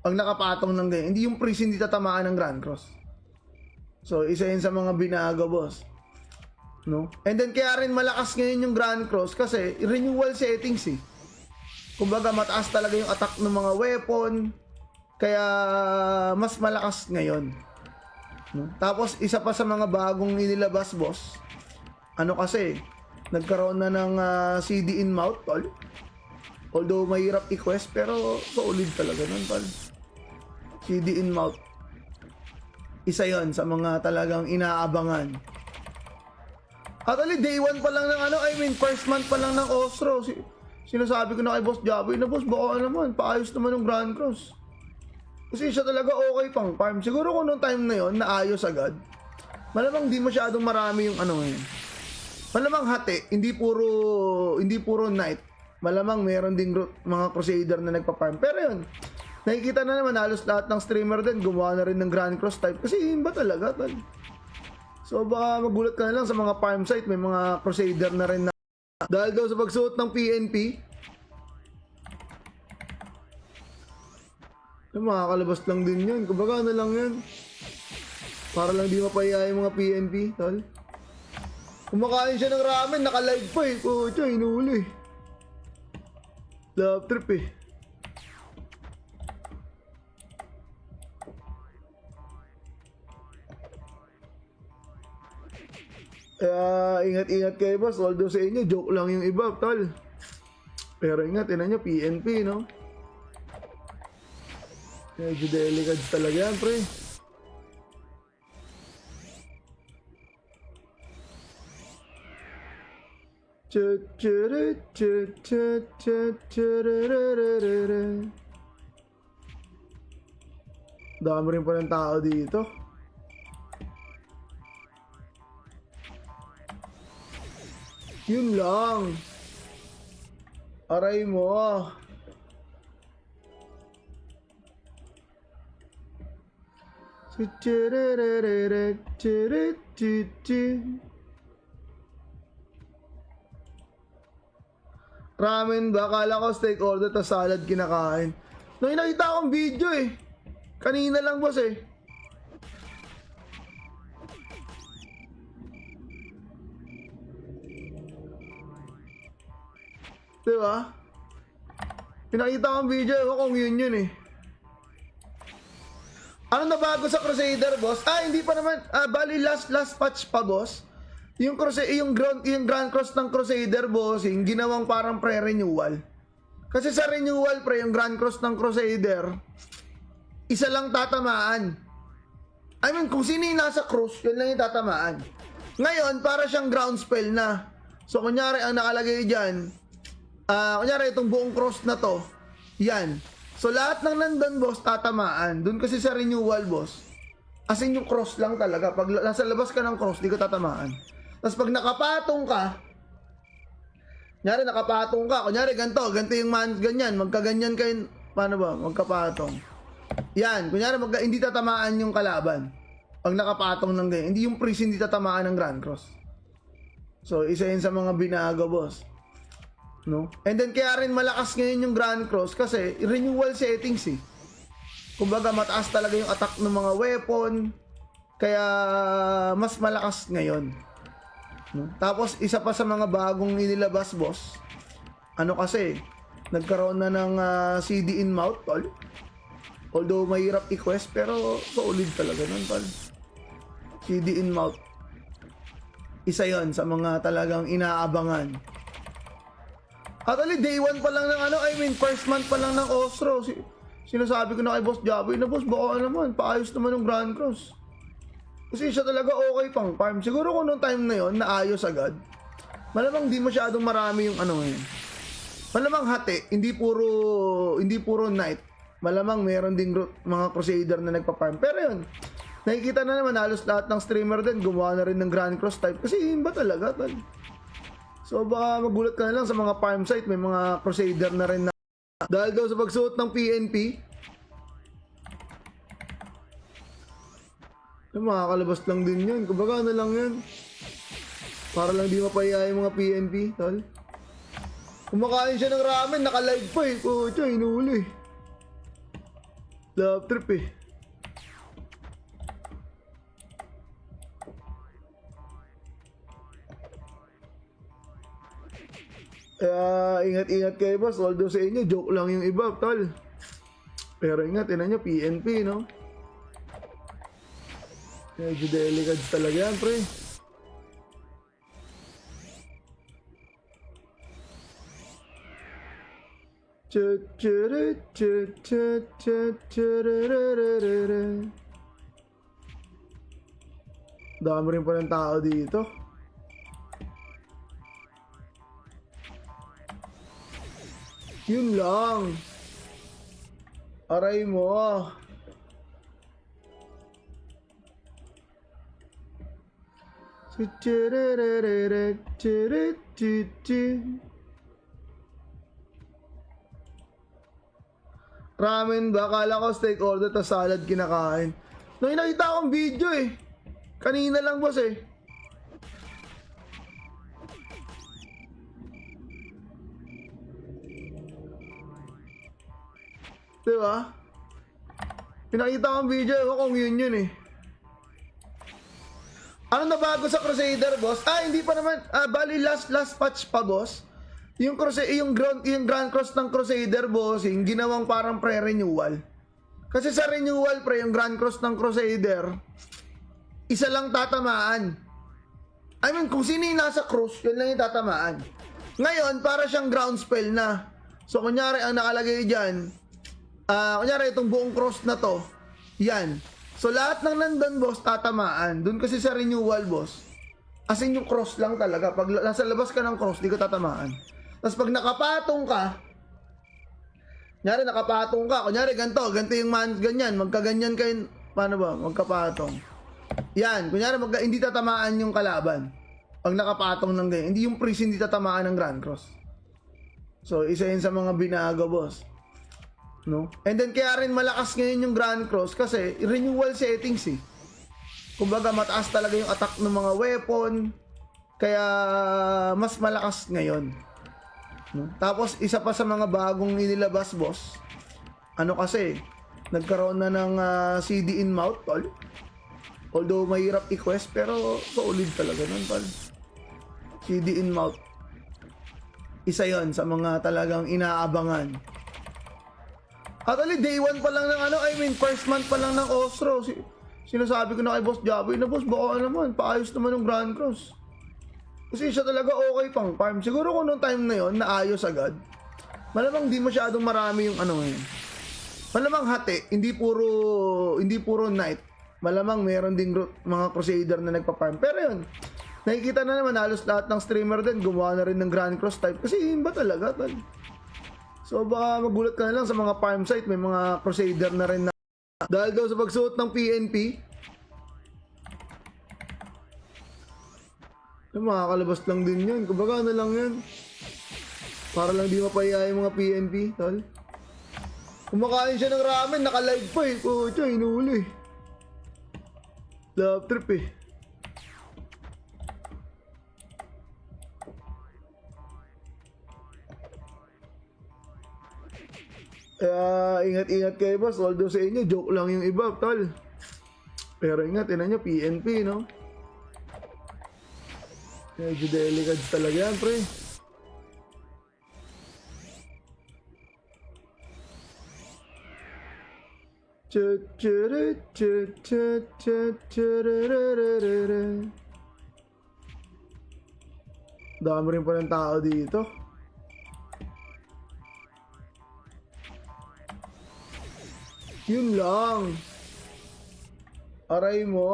A: Ang nakapatong ng ganyan, hindi yung priest hindi tatamaan ng Grand Cross. So, isa yun sa mga binago, boss. No? And then, kaya rin malakas ngayon yung Grand Cross kasi renewal settings eh. Kumbaga, mataas talaga yung attack ng mga weapon. Kaya, mas malakas ngayon. No? Tapos, isa pa sa mga bagong inilabas, boss. Ano kasi, nagkaroon na ng CD in mouth, tol. Although, mahirap i-quest, pero solid talaga nun, tol. CD in mouth. Isa yon sa mga talagang inaabangan. Actually, day 1 pa lang ng first month pa lang ng Ostro. Sinasabi ko na kay Boss Jaboy na, boss, baka naman, paayos naman ng Grand Cross. Kasi siya talaga okay pang farm. Siguro kung noong time na yon naayos agad. Malamang di masyadong marami yung ngayon. Malamang hati, hindi puro night. Malamang meron ding mga Crusader na nagpa-farm. Pero yun, nakikita na naman halos lahat ng streamer din gumawa na rin ng Grand Cross type. Kasi yun ba talaga, tol? So baka magulat ka na lang sa mga farm site, may mga Crusader na rin na dahil daw sa pagsuot ng PNP. Makakalabas lang din yun. Kumbaga lang yan. Para lang di mapaya yung mga PNP, tol. Kumakain siya ng ramen, naka-live pa eh. Tiyo, inuuli. Love trip eh. Kaya ingat-ingat kayo, boss. Although sa inyo, joke lang yung iba, tol. Pero ingat, ina nyo, PNP, no? Medyo delicate talaga yan, pre. Dami rin pa ng tao dito. Yun lang. Aray mo. Ramen ba? Kala ko steak order ta salad kinakain. Nung nakita akong video eh. Kanina lang, boss eh. Diba? Pinakita ko ang video ko kung yun eh. Ano na bago sa Crusader, boss? Hindi pa naman. Bali last patch pa, boss. Yung Grand Cross ng Crusader, boss, yung ginawang parang pre-renewal. Kasi sa renewal, pre, yung Grand Cross ng Crusader, isa lang tatamaan. I mean, kung sino yung nasa cross, yun lang yung tatamaan. Ngayon, para siyang ground spell na. So, kunyari, ang nakalagay dyan, kunyari, itong buong cross na to, yan. So, lahat ng nandun, boss, tatamaan. Doon kasi sa renewal, boss, as in yung cross lang talaga. Pag nasa labas ka ng cross, di ka tatamaan. Tapos pag nakapatong ka, kunyari, ganito yung ganyan, magkaganyan kayo, paano ba, magkapatong. Yan, kunyari, hindi tatamaan yung kalaban. Pag nakapatong ng ganyan, hindi yung priest hindi tatamaan ng Grand Cross. So, isa yun sa mga binago, boss. No? And then kaya rin malakas ngayon yung Grand Cross kasi renewal settings eh. Kumbaga mataas talaga yung attack ng mga weapon. Kaya mas malakas ngayon. No? Tapos isa pa sa mga bagong inilabas, boss. Ano kasi, nagkaroon na ng CD in mouth, tol. Although mahirap i-quest pero solid talaga nun, tol. CD in mouth. Isa yon sa mga talagang inaabangan. Actually, day 1 pa lang ng first month pa lang ng Ostro. Sinasabi ko na kay Boss Jaboy na, boss, baka naman, paayos naman ng Grand Cross. Kasi siya talaga okay pang farm. Siguro kung noong time na yon naayos agad. Malamang di masyadong marami yung ngayon. Malamang hati, hindi puro night. Malamang meron ding mga Crusader na nagpa-farm. Pero yun, nakikita na naman halos lahat ng streamer din gumawa na rin ng Grand Cross type. Kasi yun ba talaga, tol? So baka magulat ka na lang sa mga farm site, may mga Crusader na rin na dahil daw sa pagsuot ng PNP. Makakalabas lang din yun. Kumbaga lang yan. Para lang di mapaya yung mga PNP, tol. Kumakain siya ng ramen, naka-live pa eh. Tiyo, inuuli. Love trip eh. Kaya ingat-ingat kayo boss. Although sa inyo, joke lang yung iba, tol. Pero ingat, ina nyo, PNP, no? Medyo delicate talaga yan, pre. Dami rin pa ng tao dito. Yun lang. Aray mo. Ramen ba? Kala ko steak order ta salad kinakain. Nung nakita akong video eh. Kanina lang boss eh. Diba? Pinakita kong video ko kung yun eh. Ano na bago sa Crusader, boss? Hindi pa naman. Bali, last patch pa, boss. Yung Grand Cross ng Crusader, boss, yung ginawang parang pre-renewal. Kasi sa renewal, pre, yung Grand Cross ng Crusader, isa lang tatamaan. I mean, kung sino yung nasa cross, yun lang yung tatamaan. Ngayon, para siyang ground spell na. So, kunyari, ang nakalagay dyan, kunyari, itong buong cross na to, yan. So, lahat ng nandun, boss, tatamaan. Doon kasi sa renewal, boss, as in yung cross lang talaga. Pag nasa labas ka ng cross, di ka tatamaan. Tapos pag nakapatong ka, kunyari, ganito yung ganyan, magkaganyan kayo, paano ba, magkapatong. Yan, kunyari, hindi tatamaan yung kalaban. Pag nakapatong ng ganyan, hindi yung priest, hindi tatamaan ng Grand Cross. So, isa yun sa mga binago, boss. No? And then kaya rin malakas ngayon yung Grand Cross kasi renewal settings eh. Kumbaga mataas talaga yung attack ng mga weapon. Kaya mas malakas ngayon. No? Tapos isa pa sa mga bagong inilabas, boss. Ano kasi, nagkaroon na ng CD in mouth, tol. Although mahirap i-quest pero solid talaga nun, tol. CD in mouth. Isa yon sa mga talagang inaabangan. Actually, day 1 pa lang ng first month pa lang ng Ostro. Sinasabi ko na kay Boss Jaboy na, boss, baka naman, paayos naman ng Grand Cross. Kasi siya talaga okay pang farm. Siguro kung noong time na yon naayos agad. Malamang di masyadong marami yung ngayon. Malamang hati, hindi puro night. Malamang meron ding mga Crusader na nagpa-farm. Pero yun, nakikita na naman halos lahat ng streamer din gumawa na rin ng Grand Cross type. Kasi yun ba talaga, tal? So baka magulat ka na lang sa mga farm site, may mga Crusader na rin na dahil daw sa pagsuot ng PNP. Makakalabas lang din yun. Kumbaga ano lang yan. Para lang di mapaya yung mga PNP, tol. Kumakain siya ng ramen, naka-live pa eh. Tiyo, inuuli. Love trip eh. Kaya ingat-ingat kayo, boss. Although sa inyo, joke lang yung iba, tol. Pero ingat, ina nyo, PNP, no? Medyo delicate talaga yan, pre. Dami rin pa ng tao dito. Yun lang. Aray mo.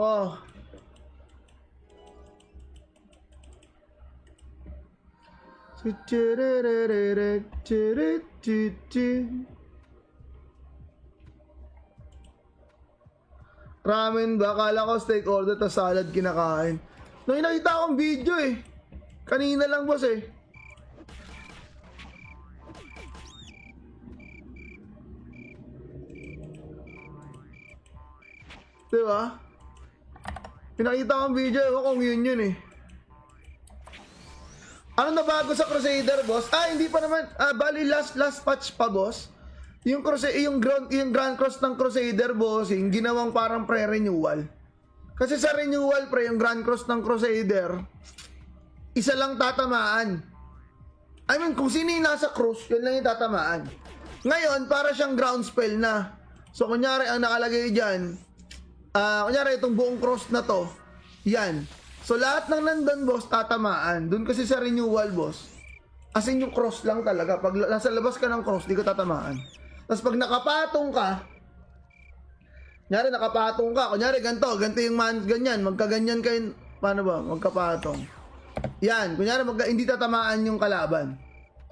A: Ramen ba? Kala ko steak order ta salad kinakain. Nung nakita akong video eh. Kanina lang, boss eh. Diba? Pinakita kong video ko kung yun eh. Ano na bago sa Crusader, boss? Hindi pa naman. Bali, last patch pa, boss. yung Grand Cross ng Crusader, bossing, ginawang parang pre-renewal. Kasi sa renewal, pre, yung Grand Cross ng Crusader, isa lang tatamaan. I mean, kung sino yung nasa cross, yun lang yung tatamaan. Ngayon, para siyang ground spell na. So, kunyari, ang nakalagay dyan, kunyari, itong buong cross na to, yan. So, lahat ng nandun, boss, tatamaan. Doon kasi sa renewal, boss, as in yung cross lang talaga. Pag nasa labas ka ng cross, di ka tatamaan. Tapos pag nakapatong ka, kunyari ganito yung ganyan, magkaganyan kayo, paano ba, magkapatong. Yan, kunyari hindi tatamaan yung kalaban.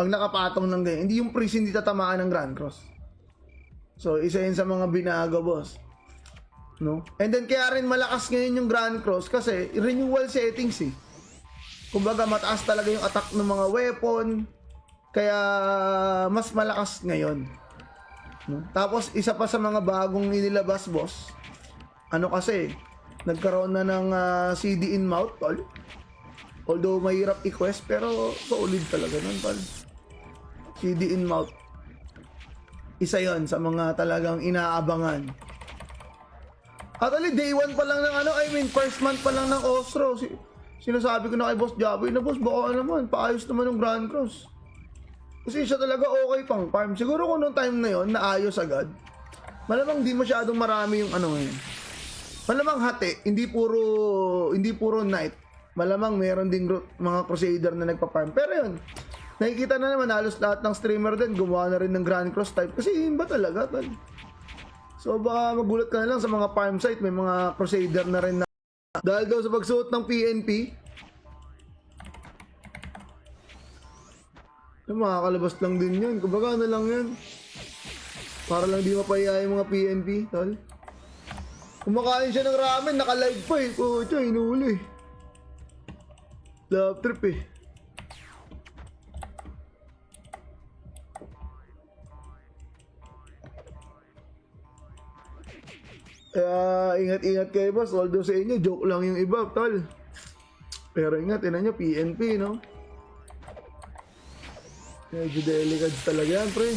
A: Pag nakapatong ng ganyan, hindi yung priest hindi tatamaan ng Grand Cross. So, isa yun sa mga binago, boss. No? And then, kaya rin malakas ngayon yung Grand Cross kasi renewal settings eh. Kumbaga, mataas talaga yung attack ng mga weapon. Kaya, mas malakas ngayon. No? Tapos, isa pa sa mga bagong inilabas, boss. Ano kasi, nagkaroon na ng CD in mouth, tol. Although, mahirap i-quest, pero solid talaga nun, tol. CD in mouth. Isa yon sa mga talagang inaabangan. Actually, day 1 pa lang ng first month pa lang ng Ostro. Sinasabi ko na kay Boss Jaboy na, boss, baka naman, paayos naman ng Grand Cross. Kasi siya talaga okay pang farm. Siguro kung noong time na yon naayos agad. Malamang di masyadong marami yung ngayon. Malamang hati, hindi puro night. Malamang meron ding mga Crusader na nagpa-farm. Pero yun, nakikita na naman halos lahat ng streamer din gumawa na rin ng Grand Cross type. Kasi yun ba talaga, tal? So baka magulat ka na lang sa mga farm site, may mga Crusader na rin na dahil daw sa pagsuot ng PNP. Makakalabas lang din yun. Kumbaga ano lang yan. Para lang di mapaya yung mga PNP, tol. Kumakain siya ng ramen, naka-live pa eh. Pucha, inuuli. Love trip eh. Kaya ingat-ingat kayo, boss. Although sa inyo, joke lang yung iba, tol. Pero ingat, ina nyo, PNP, no? Medyo delicate talaga yan, pre.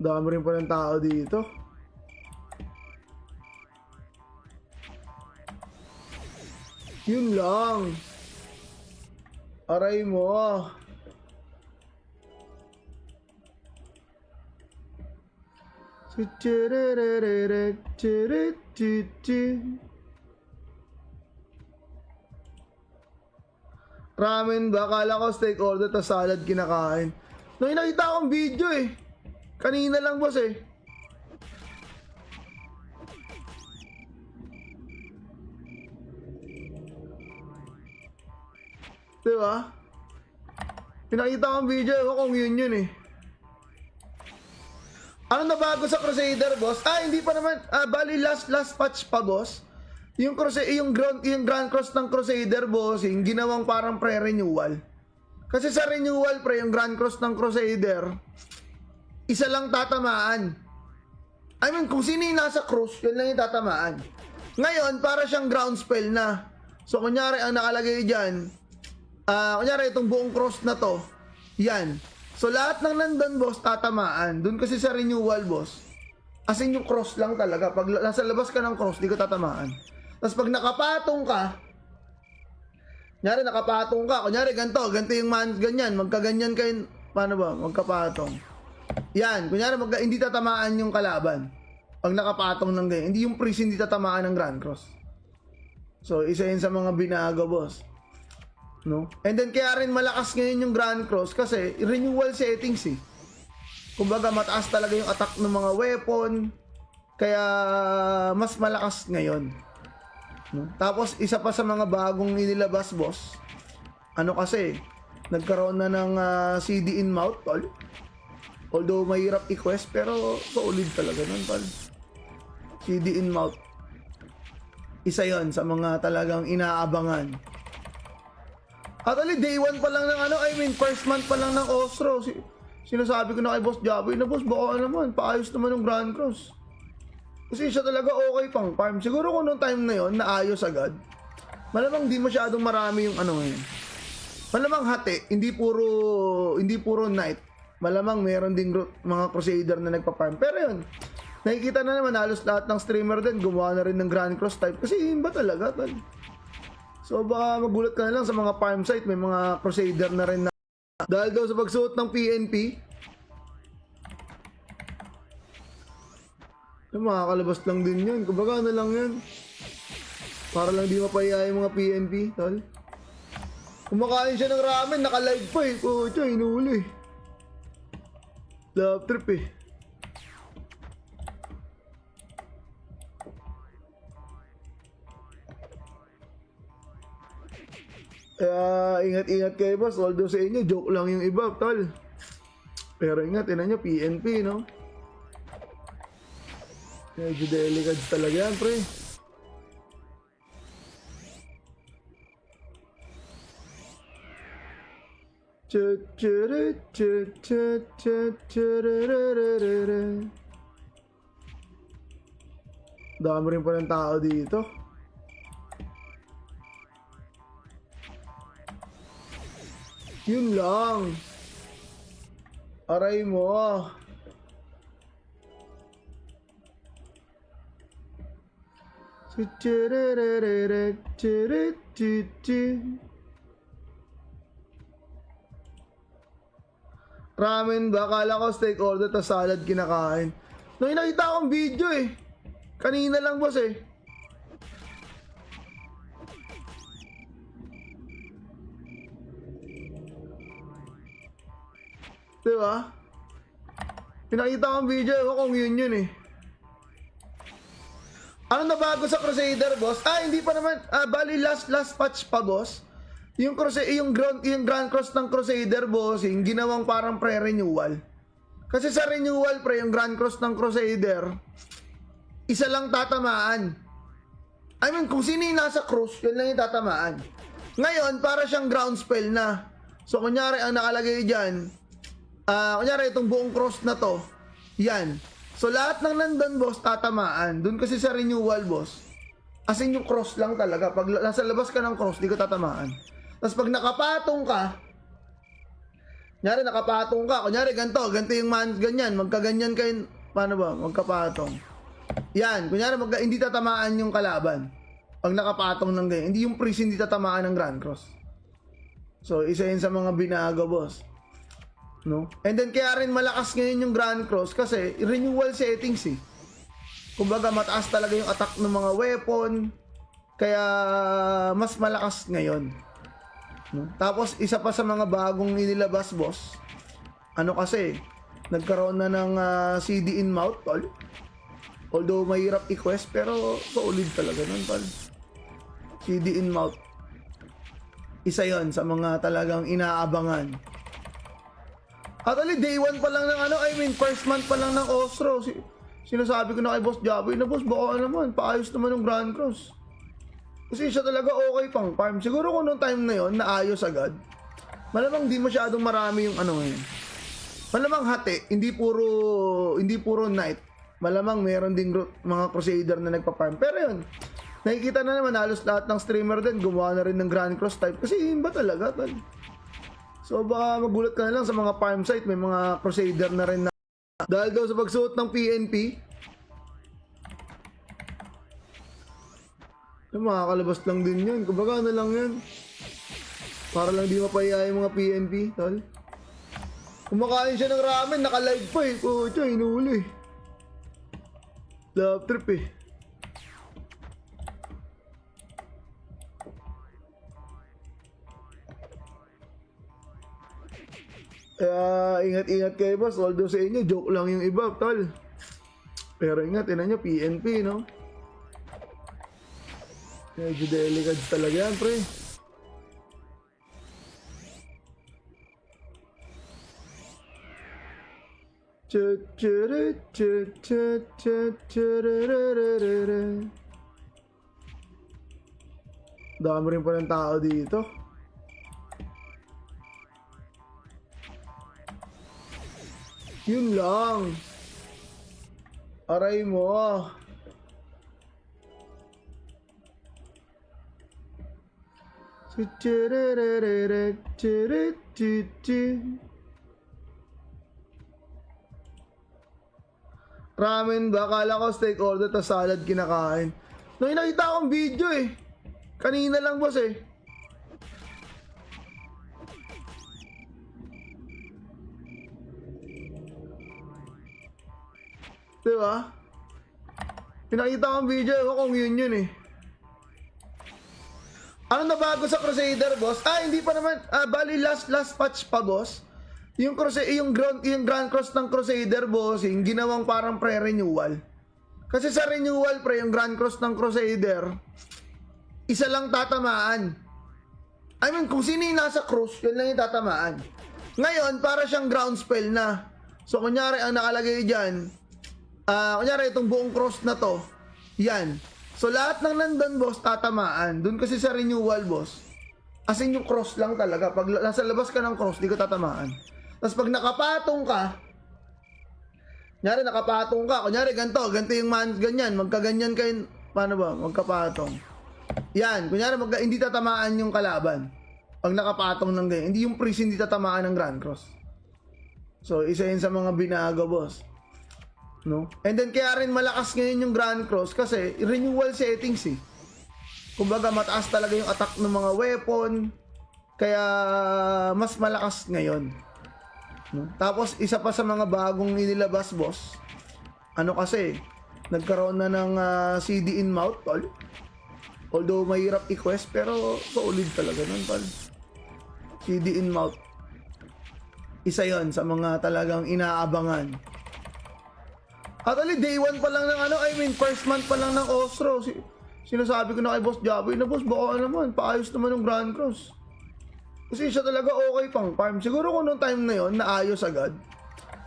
A: Dami rin pa ng tao dito. Yun lang. Aray mo. Ramen ba? Kala ko steak order ta salad kinakain. Nung nakita akong video eh. Kanina lang, boss eh. Diba? Pinakita akong video ko kung yun eh. Ano na bago sa Crusader, boss? Hindi pa naman. Bali, last patch pa, boss. Yung Grand Cross ng Crusader, boss, yung ginawang parang pre-renewal. Kasi sa renewal, pre, yung Grand Cross ng Crusader, isa lang tatamaan. I mean, kung sino yung nasa cross, yun lang yung tatamaan. Ngayon, para siyang ground spell na. So, kunyari, ang nakalagay dyan, kunyari, itong buong cross na to, yan. So, lahat ng nandun, boss, tatamaan. Doon kasi sa renewal, boss, as in yung cross lang talaga. Pag nasa labas ka ng cross, di ka tatamaan. Tapos pag nakapatong ka, kunyari, ganito yung ganyan, magkaganyan kayo, paano ba, magkapatong. Yan, kunyari, hindi tatamaan yung kalaban. Pag nakapatong ng ganyan, hindi yung priest hindi tatamaan ng Grand Cross. So, isa yun sa mga binago, boss. No? And then kaya rin malakas ngayon yung Grand Cross kasi renewal settings eh. Kumbaga mataas talaga yung attack ng mga weapon. Kaya mas malakas ngayon. No? Tapos isa pa sa mga bagong inilabas, boss. Ano kasi, nagkaroon na ng CD in mouth, tol. Although mahirap i-quest pero solid talaga nun, tol. CD in mouth. Isa yon sa mga talagang inaabangan. Actually, day 1 pa lang ng first month pa lang ng Ostro. Sinasabi ko na kay Boss Jaboy na, boss, baka naman, paayos naman ng Grand Cross. Kasi siya talaga okay pang farm. Siguro kung noong time na yon naayos agad. Malamang di masyadong marami yung ano ngayon. Malamang hati, hindi puro night. Malamang meron ding mga crusader na nagpa-farm. Pero yun, nakikita na naman halos lahat ng streamer din gumawa na rin ng Grand Cross type. Kasi yun ba talaga, tol? So baka magulat ka na lang sa mga farm site, may mga crusader na rin na dahil daw sa pagsuot ng PNP. Makakalabas lang din yun. Kumbaga ano lang yan. Para lang di mapaya yung mga PNP, tol. Kumakain siya ng ramen, naka-live pa eh. Tiyo, inuuli. Love trip eh. Kaya ingat-ingat kayo boss. Although sa inyo, joke lang yung iba, tol. Pero ingat, ina nyo, PNP, no? Medyo delicate talaga yan, pre. Dami rin pa ng tao dito. Yun lang. Aray mo. Ramen ba? Kala ko steak order ta salad kinakain. Nung nakita akong video eh. Kanina lang boss eh. Diba? Pinakita kong video ko kung yun eh. Ano na bago sa Crusader, boss? Hindi pa naman. Bali, last patch pa, boss. Yung Grand Cross ng Crusader, boss, yung ginawang parang pre-renewal. Kasi sa renewal, pre, yung Grand Cross ng Crusader, isa lang tatamaan. I mean, kung sino yung nasa cross, yun lang yung tatamaan. Ngayon, para siyang ground spell na. So, kunyari, ang nakalagay dyan, kunyari, itong buong cross na to, yan. So, lahat ng nandun, boss, tatamaan. Doon kasi sa renewal, boss, as in yung cross lang talaga. Pag nasa labas ka ng cross, di ka tatamaan. Tapos pag nakapatong ka, kunyari, ganito yung ganyan, magkaganyan kayo, paano ba, magkapatong. Yan, kunyari, hindi tatamaan yung kalaban. Pag nakapatong ng ganyan, hindi yung priest hindi tatamaan ng Grand Cross. So, isa yun sa mga binago, boss. No? And then kaya rin malakas ngayon yung Grand Cross kasi renewal settings eh. Kumbaga mataas talaga yung attack ng mga weapon. Kaya mas malakas ngayon. No? Tapos isa pa sa mga bagong inilabas, boss. Ano kasi, nagkaroon na ng CD in mouth, tol. Although mahirap i-quest pero solid talaga nun, tol. CD in mouth. Isa yon sa mga talagang inaabangan. Actually, day 1 pa lang ng first month pa lang ng Ostro. Sinasabi ko na kay Boss Jaboy na, boss, baka naman, paayos naman ng Grand Cross. Kasi siya talaga okay pang farm. Siguro kung noong time na yon naayos agad. Malamang di masyadong marami yung ngayon. Malamang hati, hindi puro night. Malamang meron ding mga crusader na nagpa-farm. Pero yun, nakikita na naman halos lahat ng streamer din gumawa na rin ng Grand Cross type. Kasi yun ba talaga, tol? So baka magulat ka na lang sa mga farm site, may mga crusader na rin na dahil daw sa pagsuot ng PNP. Makakalabas lang din yun. Kumbaga ano lang yan. Para lang di mapaya yung mga PNP, tol. Kumakain siya ng ramen, naka-live pa eh. Tiyo, inuuli. Love trip eh. Kaya ingat-ingat kayo, boss. Although sa inyo, joke lang yung iba, tol. Pero ingat, ina nyo, PNP, no? Medyo delicate talaga yan, pre. Dami rin pa ng tao dito. Yun lang. Aray mo. Ramen ba? Akala ko steak order to salad kinakain. Nung nakita akong video eh. Kanina lang boss eh. Diba? Pinakita akong video eh. Kung yun eh. Ano na bago sa Crusader boss? Hindi pa naman. Bali last patch pa boss. Yung Grand Cross ng Crusader boss, yung ginawang parang pre-renewal. Kasi sa renewal pre, yung Grand Cross ng Crusader, isa lang tatamaan. I mean, kung sino yung nasa cross, yun lang yung tatamaan. Ngayon, para siyang ground spell na. So, kunyari, ang nakalagay dyan, kunyari, itong buong cross na to, yan. So, lahat ng nandun, boss, tatamaan. Doon kasi sa renewal, boss, as in yung cross lang talaga. Pag nasa labas ka ng cross, di ka tatamaan. Tapos pag nakapatong ka, kunyari ganito yung ganyan, magkaganyan kayo, paano ba, magkapatong. Yan, kunyari hindi tatamaan yung kalaban. Pag nakapatong ng ganyan, hindi yung priest hindi tatamaan ng Grand Cross. So, isa yun sa mga binago, boss. No? And then, kaya rin malakas ngayon yung Grand Cross kasi renewal settings eh. Kumbaga, mataas talaga yung attack ng mga weapon, kaya mas malakas ngayon. No? Tapos isa pa sa mga bagong inilabas boss, ano kasi nagkaroon na ng CD in mouth tol. Although mahirap i-quest pero solid talaga nun tol. CD in mouth, isa yon sa mga talagang inaabangan. Actually day 1 pa lang ng first month pa lang ng Ostro. Sinasabi ko na kay Boss Jaboy na boss, baka naman paayos naman ng Grand Cross. Kasi siya talaga okay pang farm. Siguro kung noong time na yon naayos agad.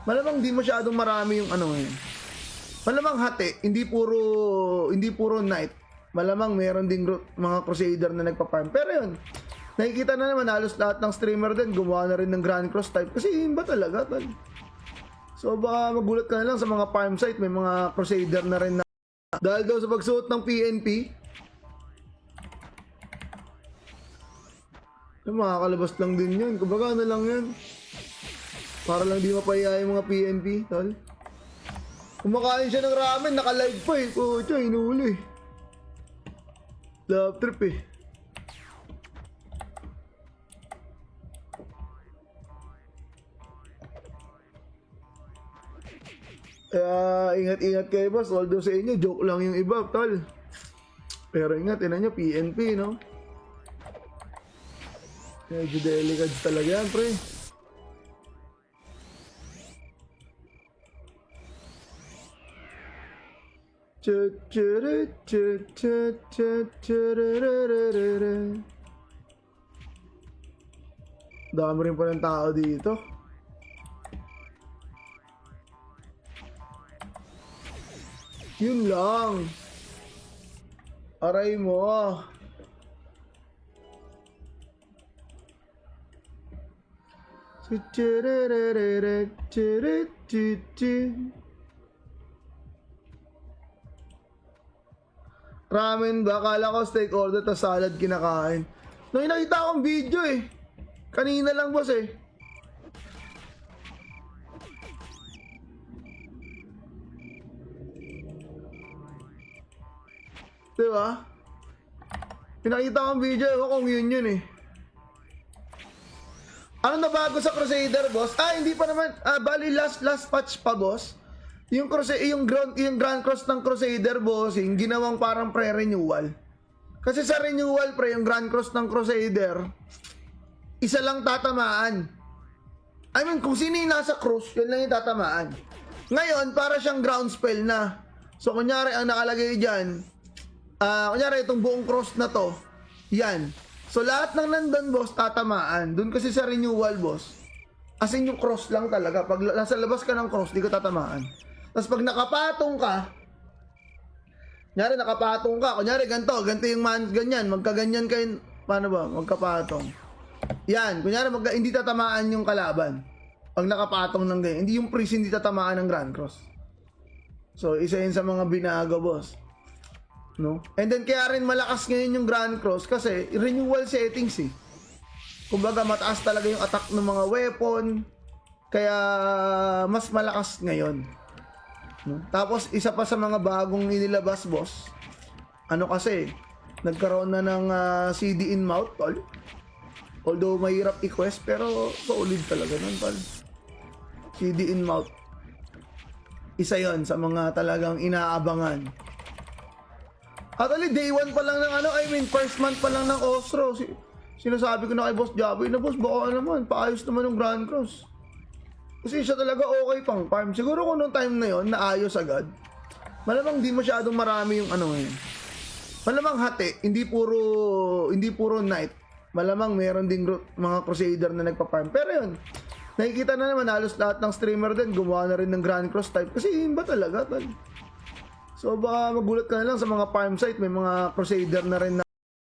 A: Malamang di masyadong marami yung ngayon. Malamang hati, hindi puro night. Malamang meron ding mga Crusader na nagpa-farm. Pero yun, nakikita na naman halos lahat ng streamer din gumawa na rin ng Grand Cross type. Kasi yun ba talaga, tol? So baka magulat ka na lang sa mga farm site, may mga Crusader na rin na dahil daw sa pagsuot ng PNP. Makakalabas lang din yun. Kumbaga ano lang yan. Para lang di mapaya yung mga PNP, tol. Kumakain siya ng ramen, naka-live pa eh. Tiyo, inuuli. Love trip eh. Kaya ingat-ingat kayo boss. Although sa inyo, joke lang yung iba, tol. Pero ingat, ina nyo, PNP, no? Medyo delicate talaga yan, pre. Dami rin pa ng tao dito. Yun lang. Aray mo. Ramen ba? Akala ko steak order to salad kinakain. Nung nakita akong video eh. Kanina lang boss eh. Diba? Pinakita akong video eh. Kung yun eh. Ano na bago sa Crusader boss? Hindi pa naman. Bali last patch pa boss. Yung Grand Cross ng Crusader boss, yung ginawang parang pre-renewal. Kasi sa renewal pre, yung Grand Cross ng Crusader, isa lang tatamaan. I mean, kung sino yung nasa cross, yun lang yung tatamaan. Ngayon, para siyang ground spell na. So, kunyari, ang nakalagay dyan, kunyari, itong buong cross na to, yan. So, lahat ng nandun, boss, tatamaan. Doon kasi sa renewal, boss, as in yung cross lang talaga. Pag nasa labas ka ng cross, di ka tatamaan. Tapos pag nakapatong ka, kunyari, ganito yung ganyan, magkaganyan kayo, paano ba, magkapatong. Yan, kunyari, hindi tatamaan yung kalaban. Pag nakapatong ng ganyan, hindi yung priest hindi tatamaan ng Grand Cross. So, isa yun sa mga binago, boss. No? And then kaya rin malakas ngayon yung Grand Cross kasi renewal settings eh. Kumbaga mataas talaga yung attack ng mga weapon. Kaya mas malakas ngayon. No? Tapos isa pa sa mga bagong inilabas, boss. Ano kasi, nagkaroon na ng CD in mouth, tol. Although mahirap i-quest, pero solid talaga nun, tol. CD in mouth. Isa yon sa mga talagang inaabangan. Actually, day 1 pa lang ng first month pa lang ng Ostro. Sinasabi ko na kay Boss Jaboy na, boss, baka naman, paayos naman ng Grand Cross. Kasi siya talaga okay pang farm. Siguro kung noong time na yon naayos agad. Malamang di masyadong marami yung ngayon. Malamang hati, hindi puro night. Malamang meron ding mga crusader na nagpa-farm. Pero yun, nakikita na naman halos lahat ng streamer din gumawa na rin ng Grand Cross type. Kasi yun ba talaga, tol? So baka magulat ka na lang sa mga farm site, may mga crusader na rin na